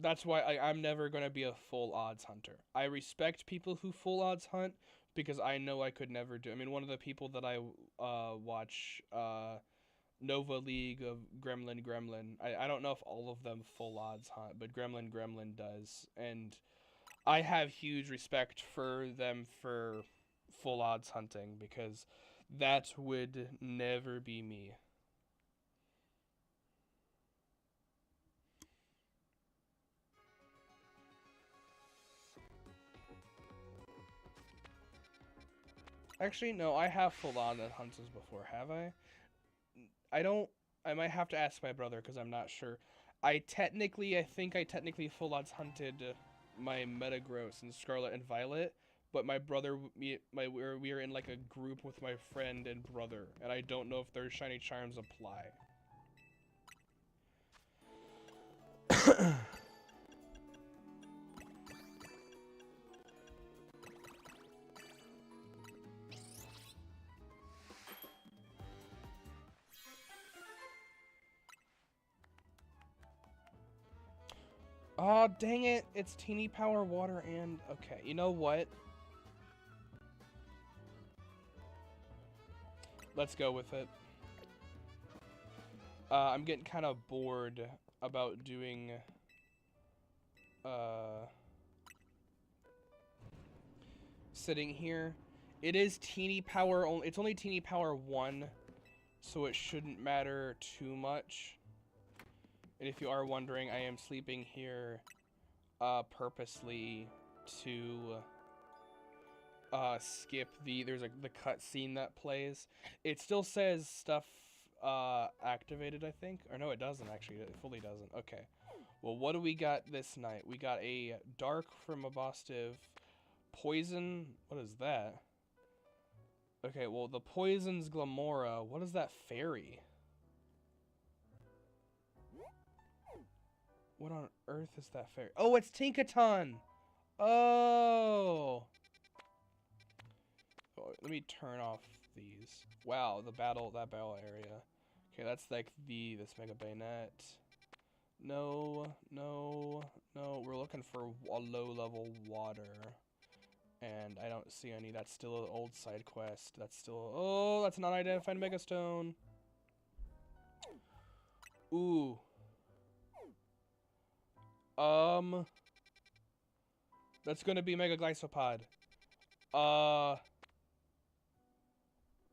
That's why I'm never going to be a full odds hunter. I respect people who full odds hunt because I know I could never do. I mean, one of the people that I watch Nova League of Gremlin. I don't know if all of them full odds hunt, but Gremlin does. And I have huge respect for them for full odds hunting because that would never be me. Actually, no, I have full on hunts before, have I? I might have to ask my brother because I'm not sure. I think I technically full odds hunted my Metagross in Scarlet and Violet, but my brother, we were in like a group with my friend and brother, and I don't know if their shiny charms apply. Oh, dang it. It's teeny power, water, and... Okay, you know what? Let's go with it. I'm getting kind of bored about doing sitting here. It is teeny power only. It's only teeny power 1, so it shouldn't matter too much. And if you are wondering, I am sleeping here purposely to skip there's the cutscene that plays. It still says stuff activated, I think. Or no, it doesn't actually. It fully doesn't. Okay. Well, what do we got this night? We got a Dark from Abostiv. Poison. What is that? Okay, well, the Poison's Glamora. What is that fairy? What on earth is that fairy? Oh, it's Tinkaton! Oh! Let me turn off these. Wow, that battle area. Okay, that's like this Mega Bayonet. No, no, no. We're looking for a low-level water. And I don't see any. That's still an old side quest. That's still... Oh, that's an unidentified Megastone. Ooh. That's gonna be Mega Glycopod.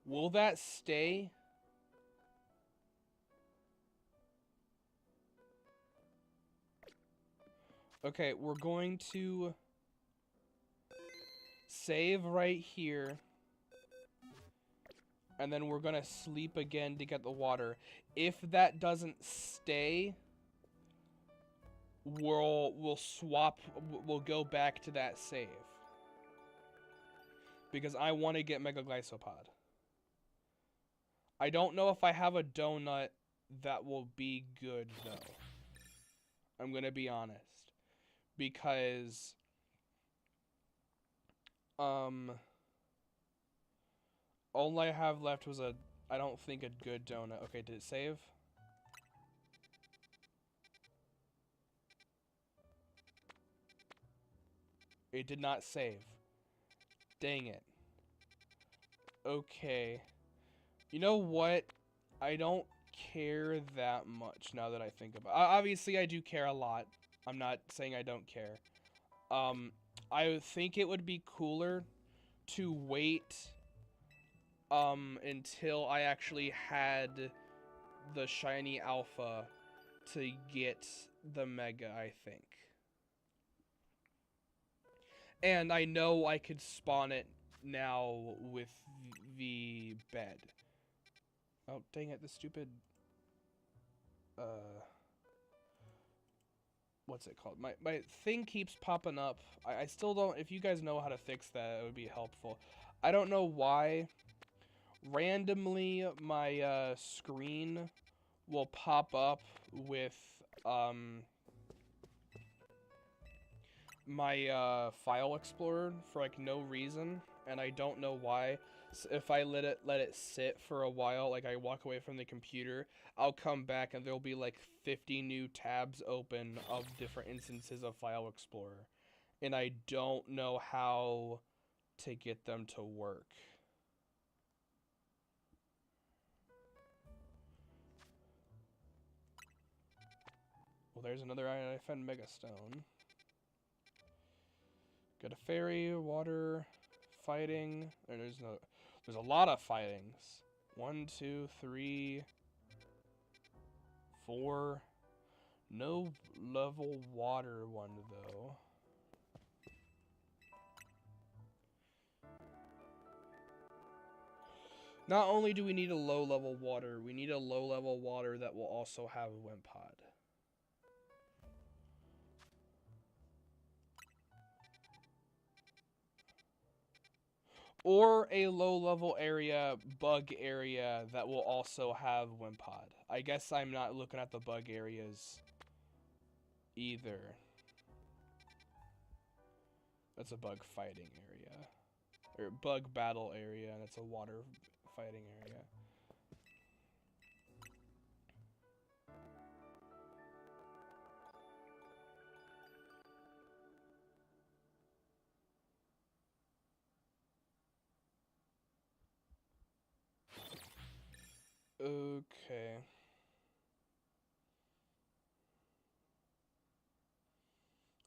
Will that stay? Okay, we're going to save right here. And then we're gonna sleep again to get the water. If that doesn't stay, we'll swap, we'll go back to that save. Because I want to get Mega Glycopod. I don't know if I have a donut that will be good, though. I'm gonna be honest. Because... all I have left was I don't think a good donut. Okay, did it save? It did not save. Dang it. Okay. You know what? I don't care that much now that I think about it. Obviously, I do care a lot. I'm not saying I don't care. I think it would be cooler to wait until I actually had the shiny alpha to get the mega, I think. And I know I could spawn it now with the bed. Oh, dang it, the stupid... what's it called? My thing keeps popping up. I still don't... If you guys know how to fix that, it would be helpful. I don't know why. Randomly, my screen will pop up with my file explorer for like no reason, and I don't know why. So if I let it sit for a while, like I walk away from the computer, I'll come back and there'll be like 50 new tabs open of different instances of File Explorer, and I don't know how to get them to work. Well, there's another IFN Megastone. Got a fairy, water, fighting. There's a lot of fightings. 1, 2, 3, 4. No level water one though. Not only do we need a low level water, we need a low level water that will also have Wimpod. Or a low-level area, bug area, that will also have Wimpod. I guess I'm not looking at the bug areas either. That's a bug fighting area. Or bug battle area, and it's a water fighting area. Okay.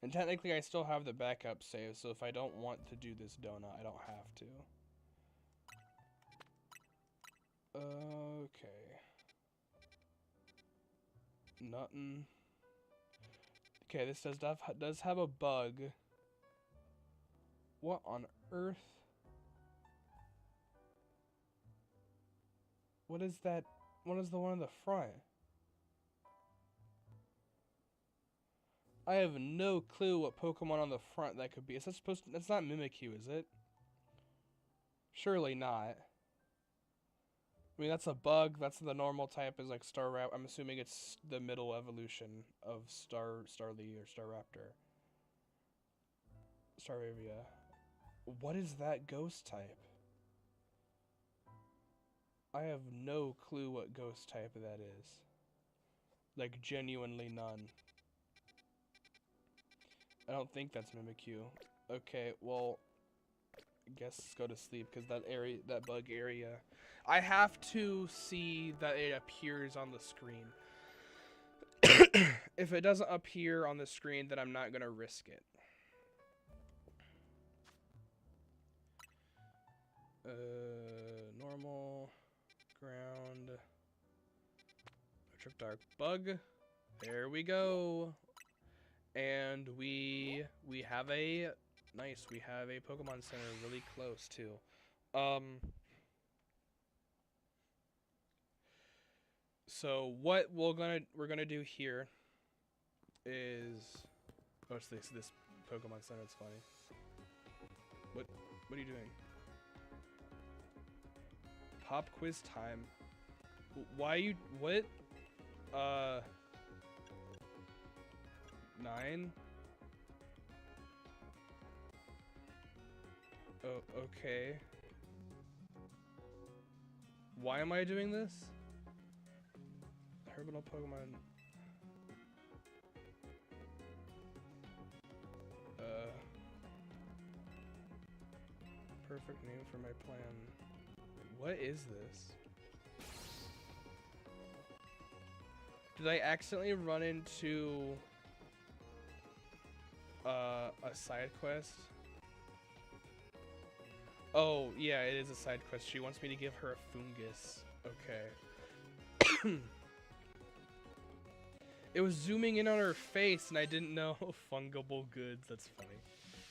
And technically I still have the backup save, so if I don't want to do this donut, I don't have to. Okay. Nothing. Okay, this does have a bug. What on earth? What is that? What is the one in the front? I have no clue what Pokemon on the front that could be. Is that supposed to, that's not Mimikyu, is it? Surely not. I mean, that's a bug. That's the normal type is like Staraptor. I'm assuming it's the middle evolution of Starly or Staraptor. Staravia. What is that ghost type? I have no clue what ghost type that is. Like, genuinely none. I don't think that's Mimikyu. Okay, well, I guess go to sleep because that area, that bug area, I have to see that it appears on the screen. If it doesn't appear on the screen, then I'm not gonna risk it. Normal, ground, trip dark, bug. There we go. And we have a nice. We have a Pokemon Center really close too. So what we're gonna do here is, oh, it's this Pokemon Center. It's funny. What are you doing? Pop quiz time. Why you what? 9? Oh, okay. Why am I doing this? Herbital Pokemon. Perfect name for my plan. What is this? Did I accidentally run into a side quest? Oh, yeah, it is a side quest. She wants me to give her a fungus. Okay. It was zooming in on her face and I didn't know. Fungible goods, that's funny.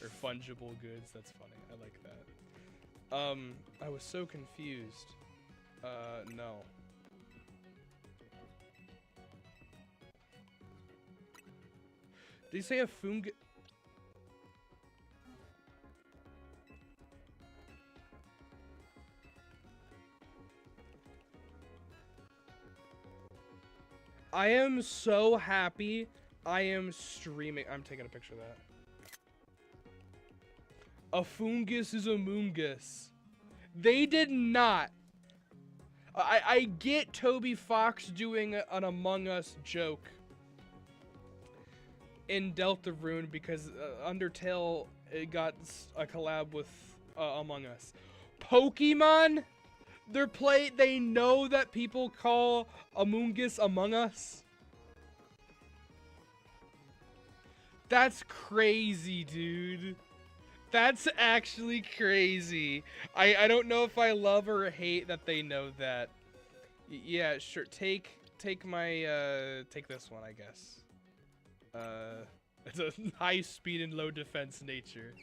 Or fungible goods, that's funny. I like that. I was so confused. No. Did you say a fungus? I am so happy. I am streaming. I'm taking a picture of that. A fungus is a moongus. They did not. I get Toby Fox doing an Among Us joke in Deltarune because Undertale it got a collab with Among Us. Pokemon, they know that people call Amoongus Among Us. That's crazy, dude. That's actually crazy. I don't know if I love or hate that they know that. Yeah, sure. Take my take this one, I guess. It's a high speed and low defense nature.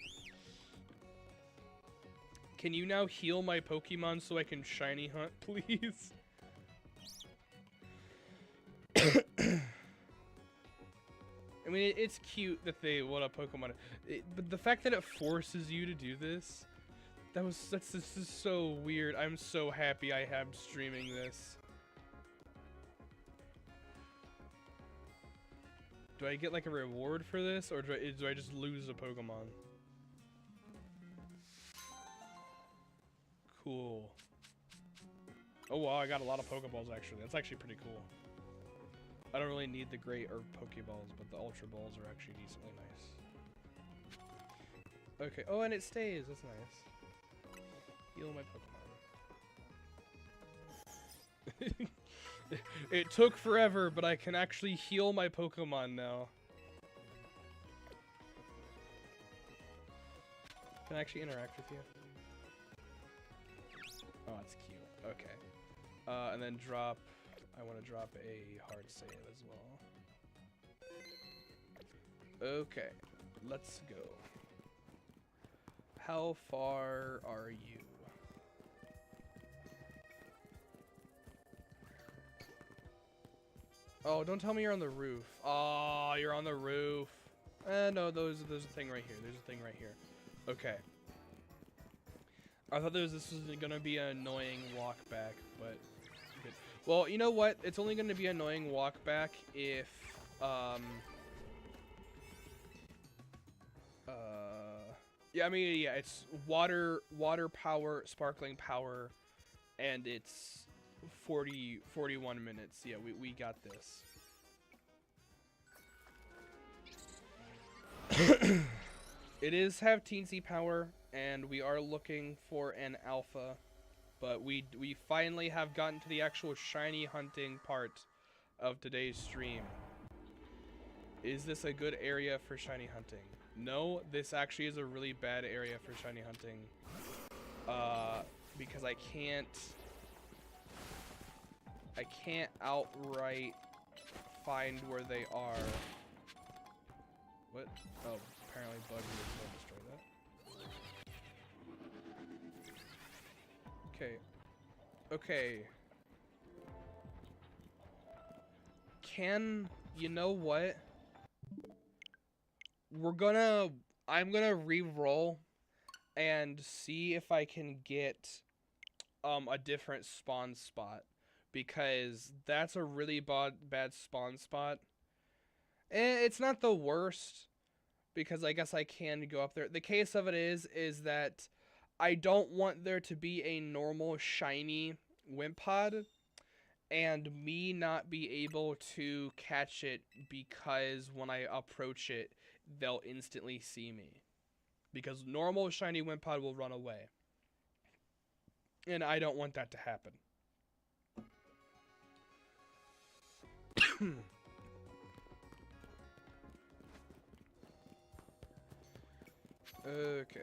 Can you now heal my Pokemon so I can shiny hunt, please? I mean, it's cute that they want a Pokemon, but the fact that it forces you to do this, this is so weird. I'm so happy I am streaming this. Do I get like a reward for this, or do I just lose a Pokemon? Cool. Oh wow, I got a lot of Pokeballs actually. That's actually pretty cool. I don't really need the Great or Pokeballs, but the Ultra Balls are actually decently nice. Okay. Oh, and it stays. That's nice. Heal my Pokemon. It took forever, but I can actually heal my Pokemon now. Can I actually interact with you? Oh, that's cute. Okay. And then drop... I want to drop a hard save as well. Okay. Let's go. How far are you? Oh, don't tell me you're on the roof. Oh, you're on the roof. No, there's a thing right here. There's a thing right here. Okay. I thought this was gonna be an annoying walk back, but good. Well, you know what? It's only gonna be an annoying walk back if yeah, I mean, yeah, it's water power, sparkling power, and it's 41 minutes. Yeah, we got this. It is have teensy power, and we are looking for an alpha, but we finally have gotten to the actual shiny hunting part of today's stream. Is this a good area for shiny hunting? No, this actually is a really bad area for shiny hunting. Because I can't outright find where they are. What? Oh, apparently Buggy is going to destroy that. Okay. Okay. You know what? I'm gonna re-roll and see if I can get a different spawn spot, because that's a really bad spawn spot. And it's not the worst, because I guess I can go up there. The case of it is that I don't want there to be a normal shiny Wimpod and me not be able to catch it, because when I approach it, they'll instantly see me. Because normal shiny Wimpod will run away. And I don't want that to happen. Okay.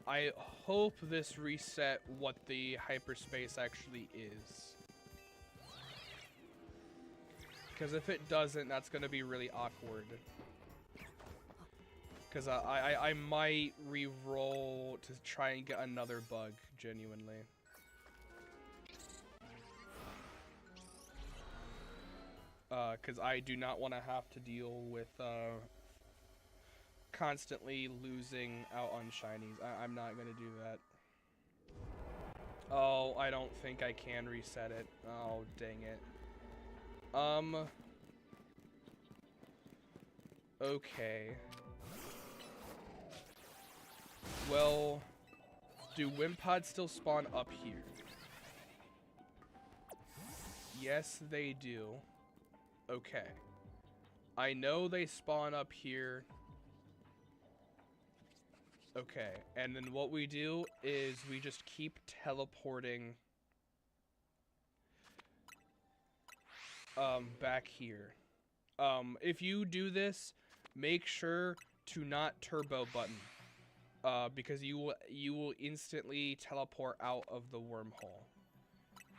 I hope this reset what the hyperspace actually is. Because if it doesn't, that's going to be really awkward. Because I might re-roll to try and get another bug, genuinely. Because I do not want to have to deal with constantly losing out on shinies. I'm not going to do that. Oh, I don't think I can reset it. Oh, dang it. Okay. Well, do Wimpods still spawn up here? Yes, they do. Okay. I know they spawn up here. Okay, and then what we do is we just keep teleporting back here. If you do this, make sure to not turbo button, because you will instantly teleport out of the wormhole,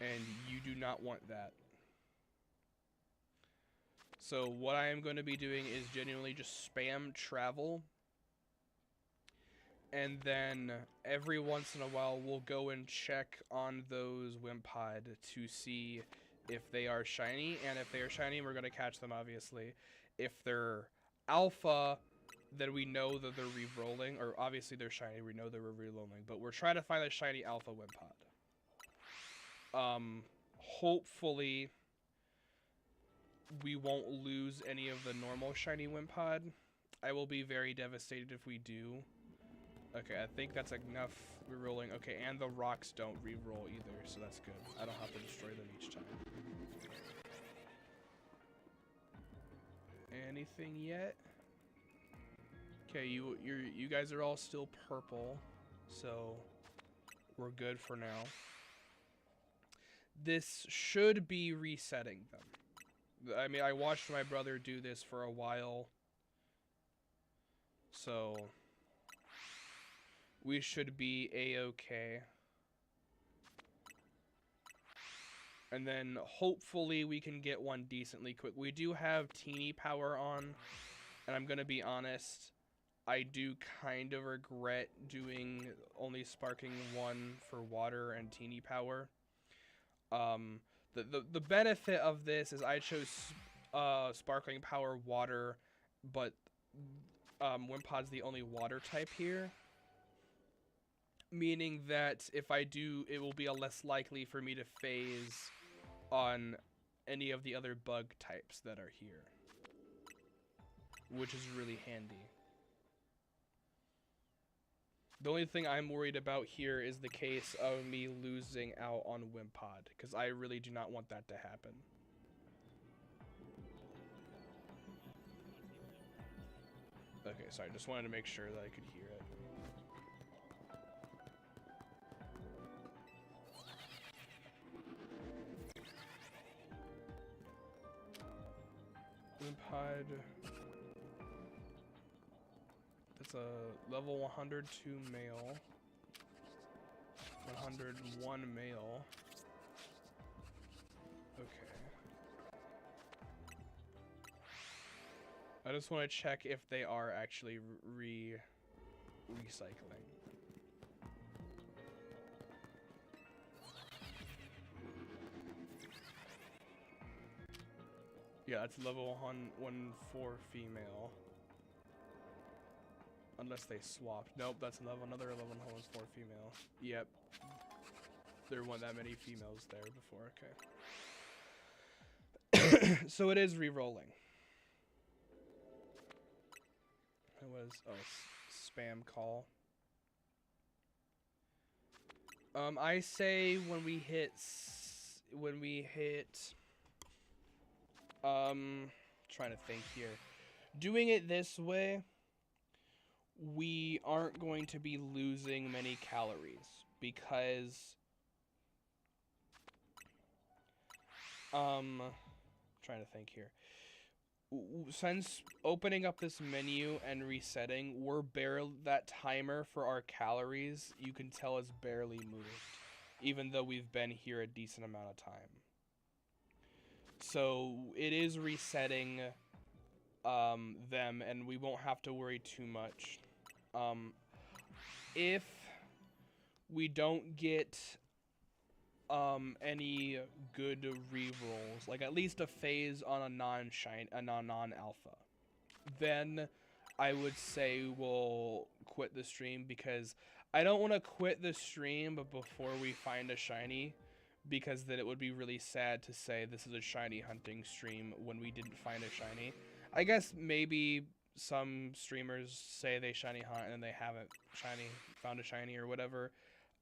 and you do not want that. So what I am going to be doing is genuinely just spam travel, and then every once in a while we'll go and check on those Wimpod to see if they are shiny, and if they are shiny, we're going to catch them, obviously. If they're alpha, then we know that they're re-rolling, or obviously they're shiny, we know they're re-rolling, but we're trying to find a shiny alpha Wimpod. Hopefully we won't lose any of the normal shiny Wimpod. I will be very devastated if we do. Okay, I think that's enough re-rolling. Okay, and the rocks don't re-roll either, so that's good. I don't have to destroy them each time. Anything yet? Okay, you guys are all still purple, so we're good for now. This should be resetting them. I mean, I watched my brother do this for a while. So we should be a-okay. And then hopefully we can get one decently quick. We do have teeny power on, and I'm gonna be honest, I do kind of regret doing only sparking one for water and teeny power. The benefit of this is I chose sparkling power water, but Wimpod's the only water type here. Meaning that if I do, it will be a less likely for me to phase on any of the other bug types that are here, which is really handy. The only thing I'm worried about here is the case of me losing out on Wimpod, because I really do not want that to happen. Okay, sorry, just wanted to make sure that I could hear it. Wimpod. That's a level 102 male. 101 male. Okay. I just want to check if they are actually recycling. Yeah, it's level 114 female. Unless they swapped. Nope, that's another level 114 female. Yep. There weren't that many females there before, okay. So it is re-rolling. It was, spam call. I say when we hit, trying to think here. Doing it this way, we aren't going to be losing many calories because, trying to think here. Since opening up this menu and resetting, we're barely, that timer for our calories, you can tell is barely moved, even though we've been here a decent amount of time. So it is resetting them, and we won't have to worry too much. If we don't get any good rerolls, like at least a phase on a non-alpha, then I would say we'll quit the stream, because I don't want to quit the stream but before we find a shiny, because then it would be really sad to say this is a shiny hunting stream when we didn't find a shiny. I guess maybe some streamers say they shiny hunt and they haven't found a shiny or whatever.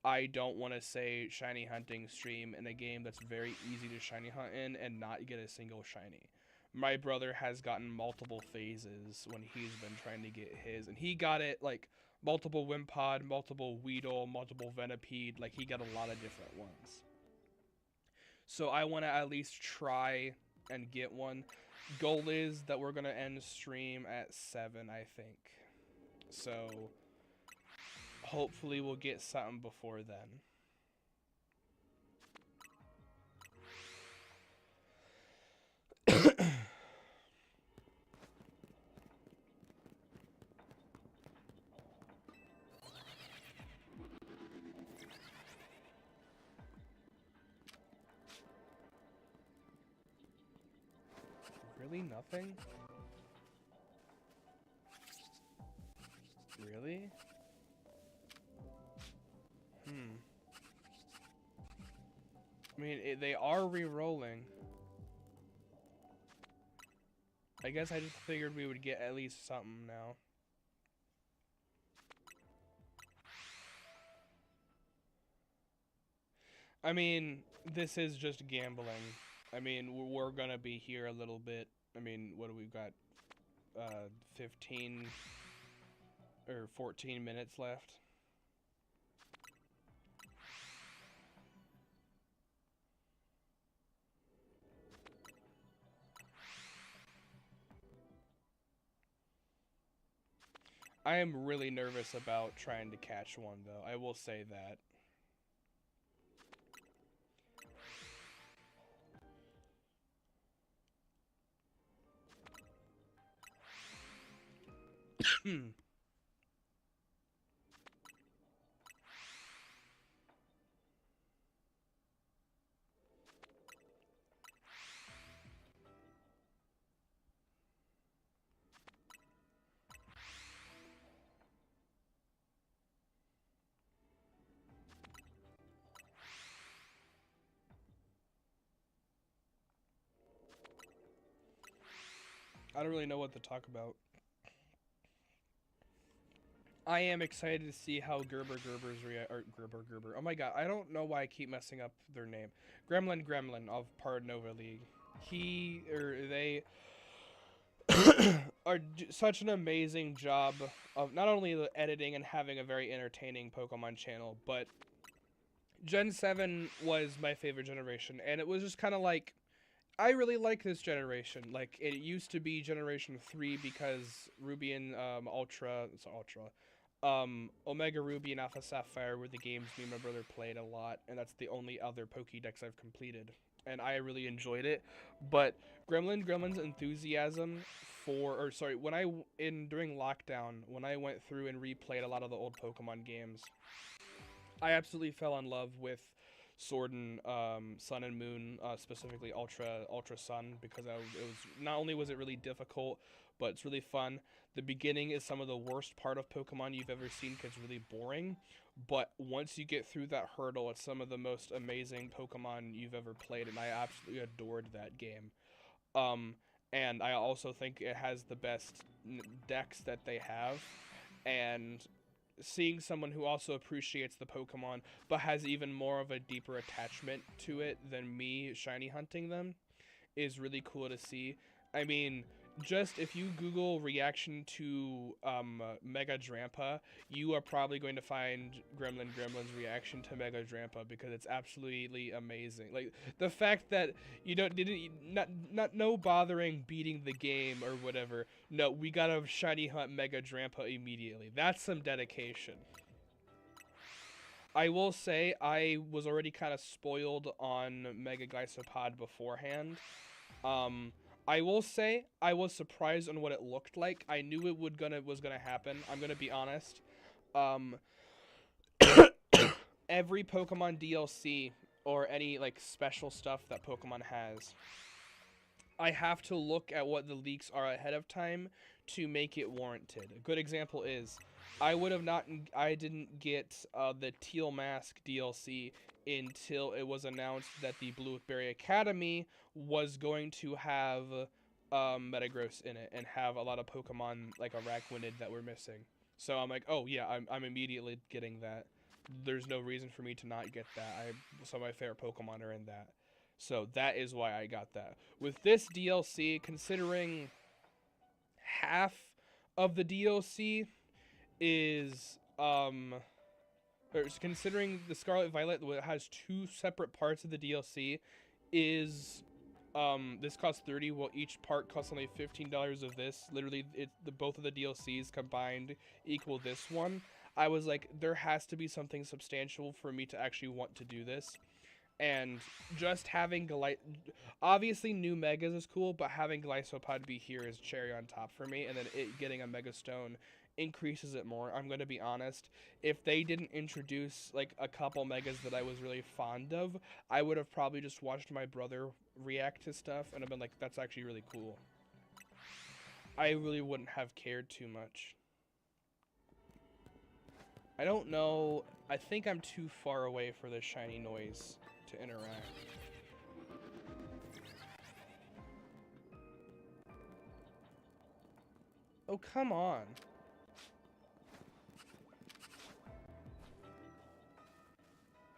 I don't want to say shiny hunting stream in a game that's very easy to shiny hunt in and not get a single shiny. My brother has gotten multiple phases when he's been trying to get his, and he got it like multiple Wimpod, multiple Weedle, multiple Venipede, like he got a lot of different ones. So I want to at least try and get one. Goal is that we're going to end stream at 7, I think. So hopefully we'll get something before then. Really nothing? Really? I mean, they are re-rolling. I guess I just figured we would get at least something now. I mean, this is just gambling. I mean, we're gonna be here a little bit. I mean, what do we got? 15 or 14 minutes left. I am really nervous about trying to catch one, though. I will say that. I don't really know what to talk about. I am excited to see how Gerber's Gerber. Oh my god, I don't know why I keep messing up their name. Gremlin of Nova League. He or they are such an amazing job of not only the editing and having a very entertaining Pokemon channel, but Gen 7 was my favorite generation, and it was just kind of like, I really like this generation. Like, it used to be Generation 3 because Ruby and Omega Ruby and Alpha Sapphire were the games me and my brother played a lot, and that's the only other Pokédex I've completed, and I really enjoyed it. But Gremlin's enthusiasm during lockdown, when I went through and replayed a lot of the old Pokemon games, I absolutely fell in love with Sword and Sun and Moon, specifically Ultra Sun, because it was not only was it really difficult, but it's really fun. The beginning is some of the worst part of Pokemon you've ever seen because it's really boring, but once you get through that hurdle, it's some of the most amazing Pokemon you've ever played, and I absolutely adored that game. And I also think it has the best decks that they have, and seeing someone who also appreciates the Pokemon but has even more of a deeper attachment to it than me shiny hunting them is really cool to see. I mean, just if you Google reaction to Mega Drampa, you are probably going to find Gremlin's reaction to Mega Drampa because it's absolutely amazing. Like, the fact that you not no bothering beating the game or whatever. No, we gotta shiny hunt Mega Drampa immediately. That's some dedication. I will say I was already kind of spoiled on Mega Glycopod beforehand. I will say I was surprised on what it looked like. I knew it was gonna happen. I'm gonna be honest. Every Pokemon DLC or any like special stuff that Pokemon has, I have to look at what the leaks are ahead of time to make it warranted. A good example is I didn't get the Teal Mask DLC until it was announced that the Blueberry Academy was going to have Metagross in it and have a lot of Pokemon like Araquanid that were missing. So I'm like, oh yeah, I'm immediately getting that. There's no reason for me to not get that. Some of my favorite Pokemon are in that. So that is why I got that. With this DLC, considering half of the DLC is considering the Scarlet Violet has two separate parts of the DLC, is this costs $30. Well, each part costs only $15 of this. Literally, both of the DLCs combined equal this one. I was like, there has to be something substantial for me to actually want to do this. And just having obviously new Megas is cool, but having Glycopod be here is cherry on top for me, and then it getting a Mega Stone increases it more. I'm going to be honest, if they didn't introduce like a couple Megas that I was really fond of, I would have probably just watched my brother react to stuff and have been like, that's actually really cool. I really wouldn't have cared too much. I don't know, I think I'm too far away for this shiny noise to interact. Oh, come on.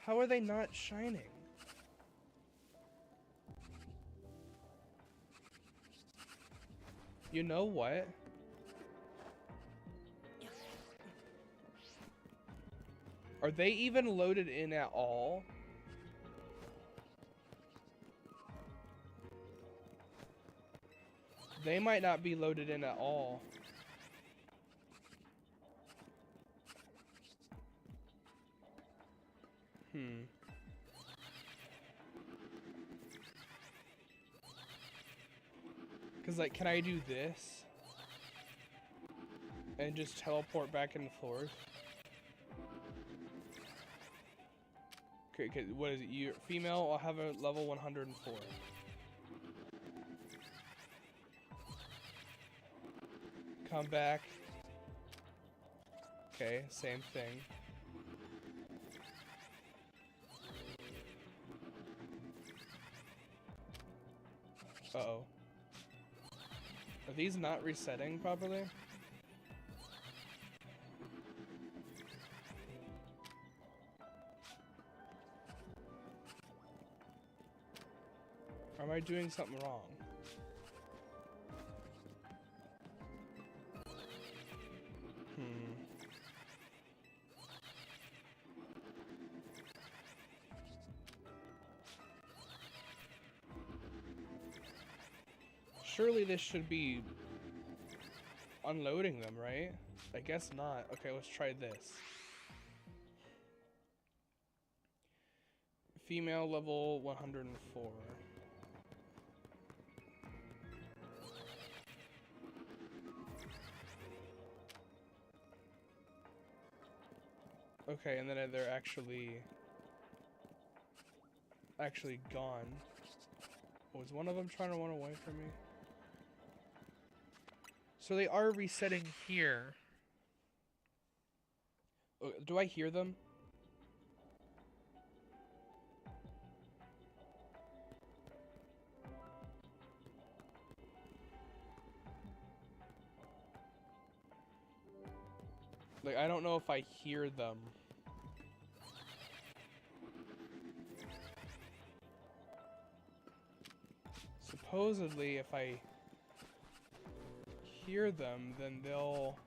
How are they not shining? You know what? Are they even loaded in at all? They might not be loaded in at all. Because, like, can I do this? And just teleport back and forth? Okay, what is it? You're female, I'll have a level 104. Come back. Okay, same thing. Uh-oh. Are these not resetting properly? Or am I doing something wrong? Surely this should be unloading them, right? I guess not. Okay, let's try this. Female level 104. Okay, and then they're actually gone. Was one of them trying to run away from me? So they are resetting here. Do I hear them? Like, I don't know if I hear them. Supposedly, if I hear them, then they'll...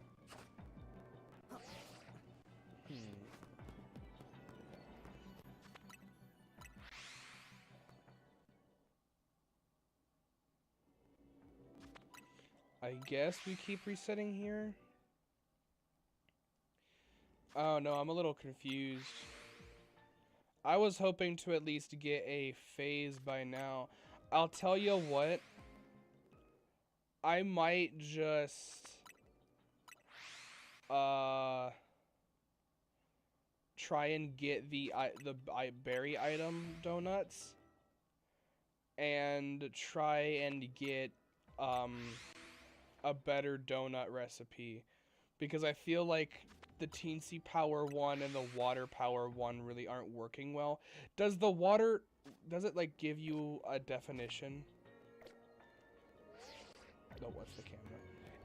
I guess we keep resetting here? Oh no, I'm a little confused. I was hoping to at least get a phase by now. I'll tell you what. I might just try and get the berry item donuts and try and get a better donut recipe, because I feel like the Teensy Power one and the Water Power one really aren't working well. Does the water, does it like give you a definition? No, what's the camera?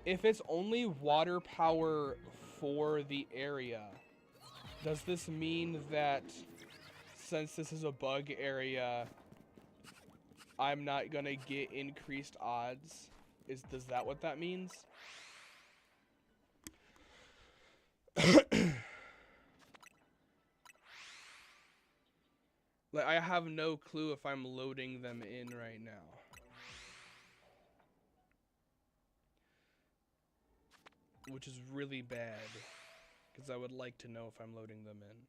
If it's only water power for the area, does this mean that since this is a bug area, I'm not gonna get increased odds? Does that what that means? Like, I have no clue if I'm loading them in right now. Which is really bad, because I would like to know if I'm loading them in.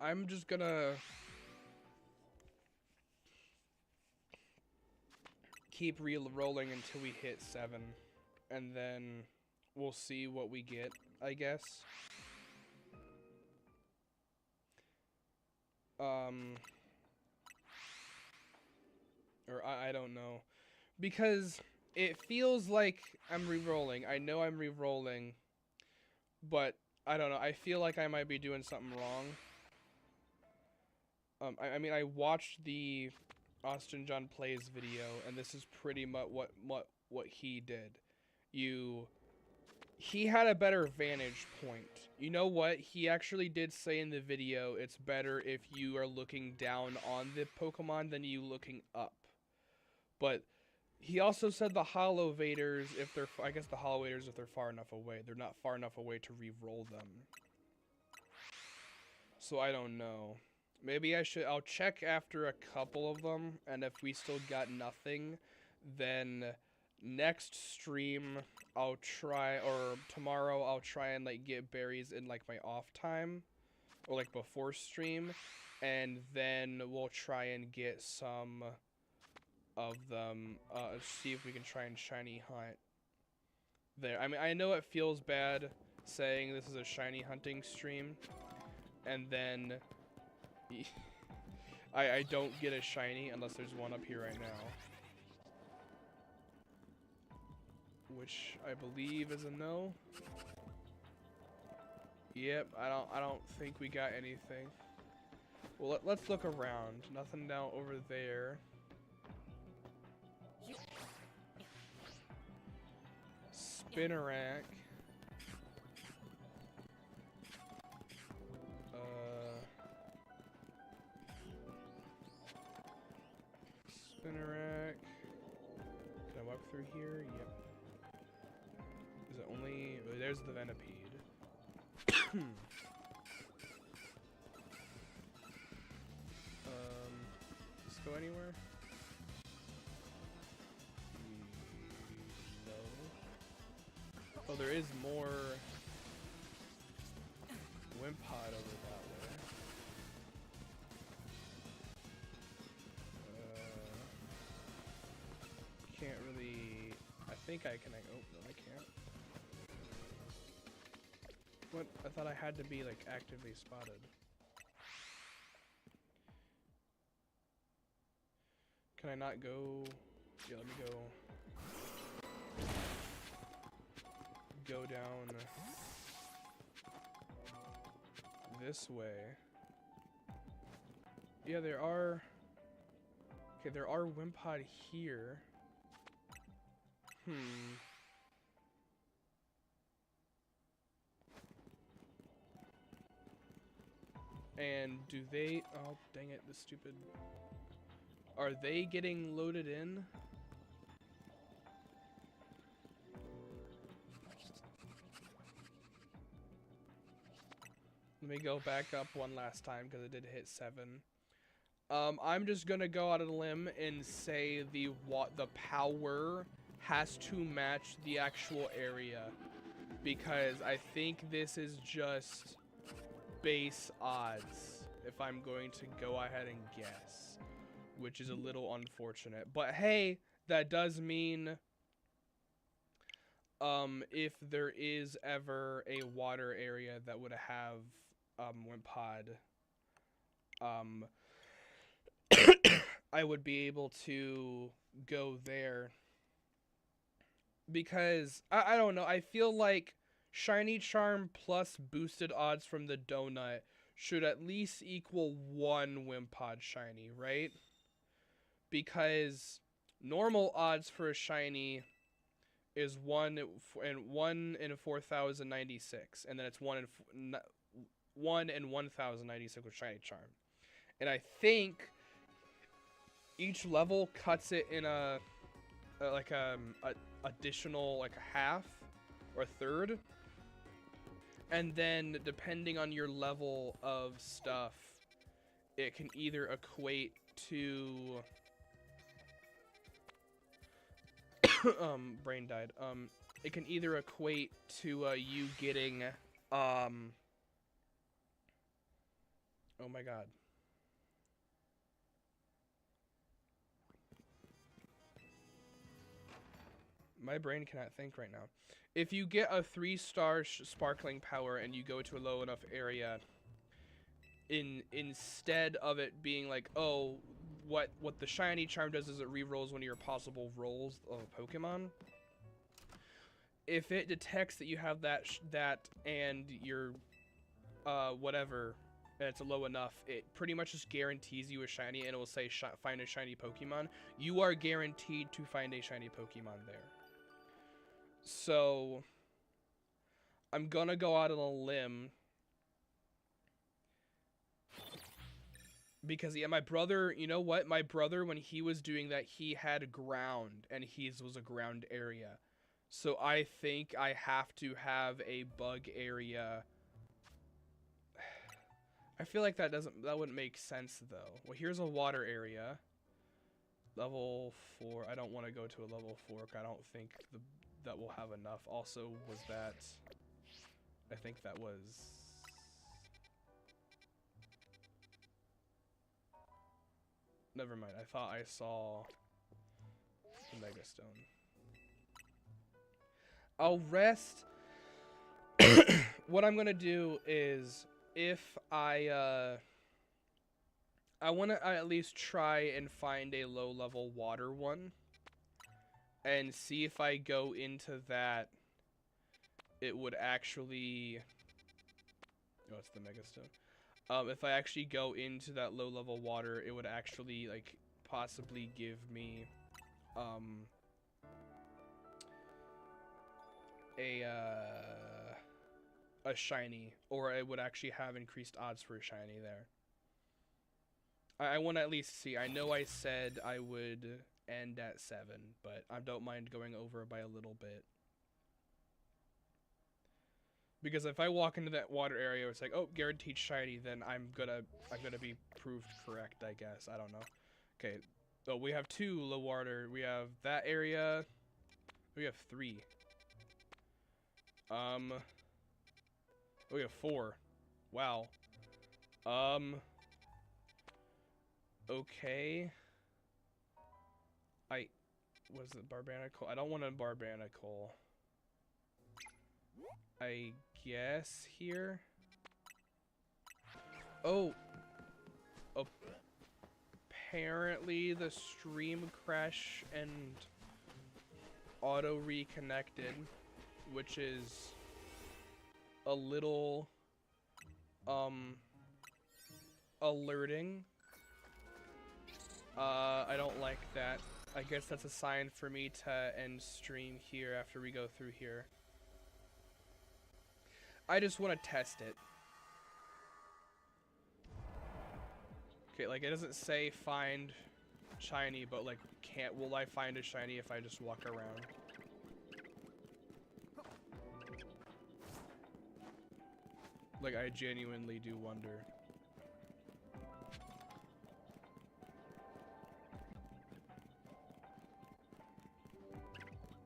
I'm just gonna keep re-rolling until we hit 7, and then we'll see what we get, I guess. Or I don't know, because it feels like I'm re-rolling. I know I'm re-rolling, but I don't know. I feel like I might be doing something wrong. I mean, I watched the Austin John Plays video, and this is pretty much what he did. He had a better vantage point. You know what? He actually did say in the video it's better if you are looking down on the Pokemon than you looking up. But he also said the Hollow Vaders, if they're, I guess the Hollow Vaders, if they're far enough away, they're not far enough away to re-roll them. So I don't know. Maybe I'll check after a couple of them, and if we still got nothing, then next stream I'll try, or tomorrow I'll try and like get berries in like my off time, or like before stream, and then we'll try and get some of them, see if we can try and shiny hunt there. I mean, I know it feels bad saying this is a shiny hunting stream, and then I don't get a shiny unless there's one up here right now, which I believe is a no. Yep, I don't think we got anything. Well, let's look around. Nothing down over there. Spinarak. Spinarak. Can I walk through here? Yep. Is it only... Oh, there's the Venipede. Does this go anywhere? No. Oh, there is more Wimpod over that way. Can't really... I think I can... Oh, no, I can't. What? I thought I had to be, like, actively spotted. Can I not go... Yeah, let me go down this way. Yeah, there are... Okay, there are Wimpod here. And do they... Oh, dang it, the stupid... Are they getting loaded in? Let me go back up one last time because it did hit 7. I'm just gonna go out on a limb and say the power has to match the actual area, because I think this is just base odds if I'm going to go ahead and guess, which is a little unfortunate. But hey, that does mean if there is ever a water area that would have Wimpod, I would be able to go there, because I don't know, I feel like Shiny Charm plus boosted odds from the donut should at least equal 1 Wimpod shiny, right? Because normal odds for a shiny is 1 in 4,096, and then it's 1 in 1,096 with Shiny Charm. And I think each level cuts it in a additional like a half or a third, and then depending on your level of stuff, it can either equate to brain died. It can either equate to you getting oh my god. My brain cannot think right now. If you get a 3-star sparkling power and you go to a low enough area, instead of it being like, oh, what the shiny charm does is it re-rolls one of your possible rolls of a Pokemon. If it detects that you have that and your whatever, and it's low enough, it pretty much just guarantees you a shiny, and it will say find a shiny Pokemon. You are guaranteed to find a shiny Pokemon there. So I'm gonna go out on a limb because yeah, my brother, you know what? My brother, when he was doing that, he had ground, and his was a ground area. So I think I have to have a bug area. I feel like that wouldn't make sense though. Well, here's a water area. Level 4. I don't want to go to a level 4. I don't think that will have enough. Also, was that... I think that was... Never mind. I thought I saw the Mega Stone. I'll rest. What I'm gonna do is, if I want to at least try and find a low-level water one, and see if I go into that, it would actually... Oh, it's the Mega Stone. If I actually go into that low-level water, it would actually, like, possibly give me, a shiny, or it would actually have increased odds for a shiny there. I want to at least see. I know I said I would end at 7, but I don't mind going over by a little bit. Because if I walk into that water area, it's like, oh, guaranteed shiny, then I'm gonna be proved correct, I guess. I don't know. Okay, so we have 2 low water. We have that area. We have 3. We have 4. Wow. Okay. Was it Barbarical? I don't want a Barbarical. I guess here. Oh. Apparently the stream crashed and auto reconnected, which is a little alerting. I don't like that. I guess that's a sign for me to end stream here after we go through here. I just want to test it. Okay, like it doesn't say find shiny, but like will I find a shiny if I just walk around? Like I genuinely do wonder.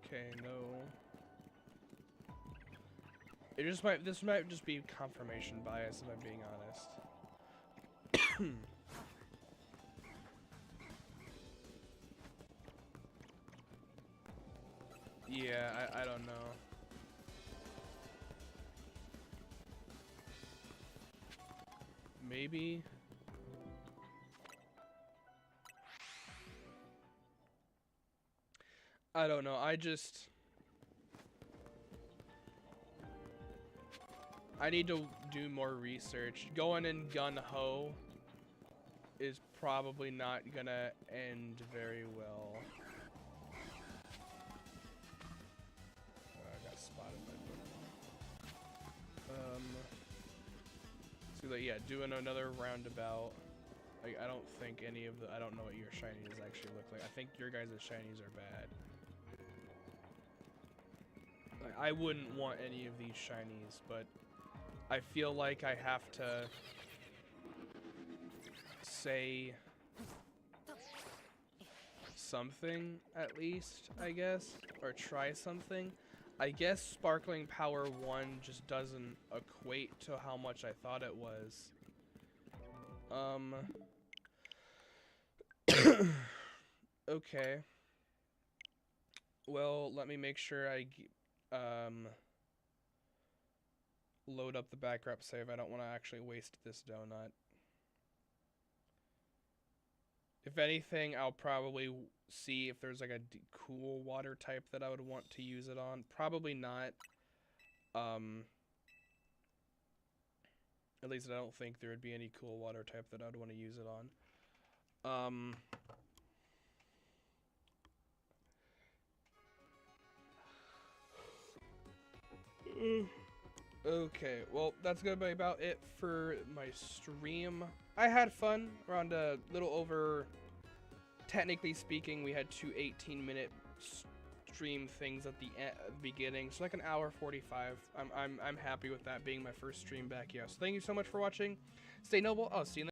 Okay, no. This might just be confirmation bias if I'm being honest. Yeah, I don't know. Maybe. I don't know. I need to do more research. Going in gun-ho is probably not gonna end very well. I got spotted by Pokemon. So like, yeah, doing another roundabout. Like, I don't think any of I don't know what your shinies actually look like. I think your guys' shinies are bad. Like, I wouldn't want any of these shinies, but I feel like I have to say something at least, I guess, or try something. I guess Sparkling Power 1 just doesn't equate to how much I thought it was. Okay. Well, let me make sure I load up the backup save. I don't want to actually waste this donut. If anything, I'll probably see if there's like a cool water type that I would want to use it on. Probably not. At least I don't think there would be any cool water type that I'd want to use it on. Okay, well, that's gonna be about it for my stream. I had fun, around a little over, technically speaking, we had two 18-minute stream things at the beginning, so like an hour 45. I'm happy with that being my first stream back. Yeah, so thank you so much for watching. Stay noble. I'll see you in the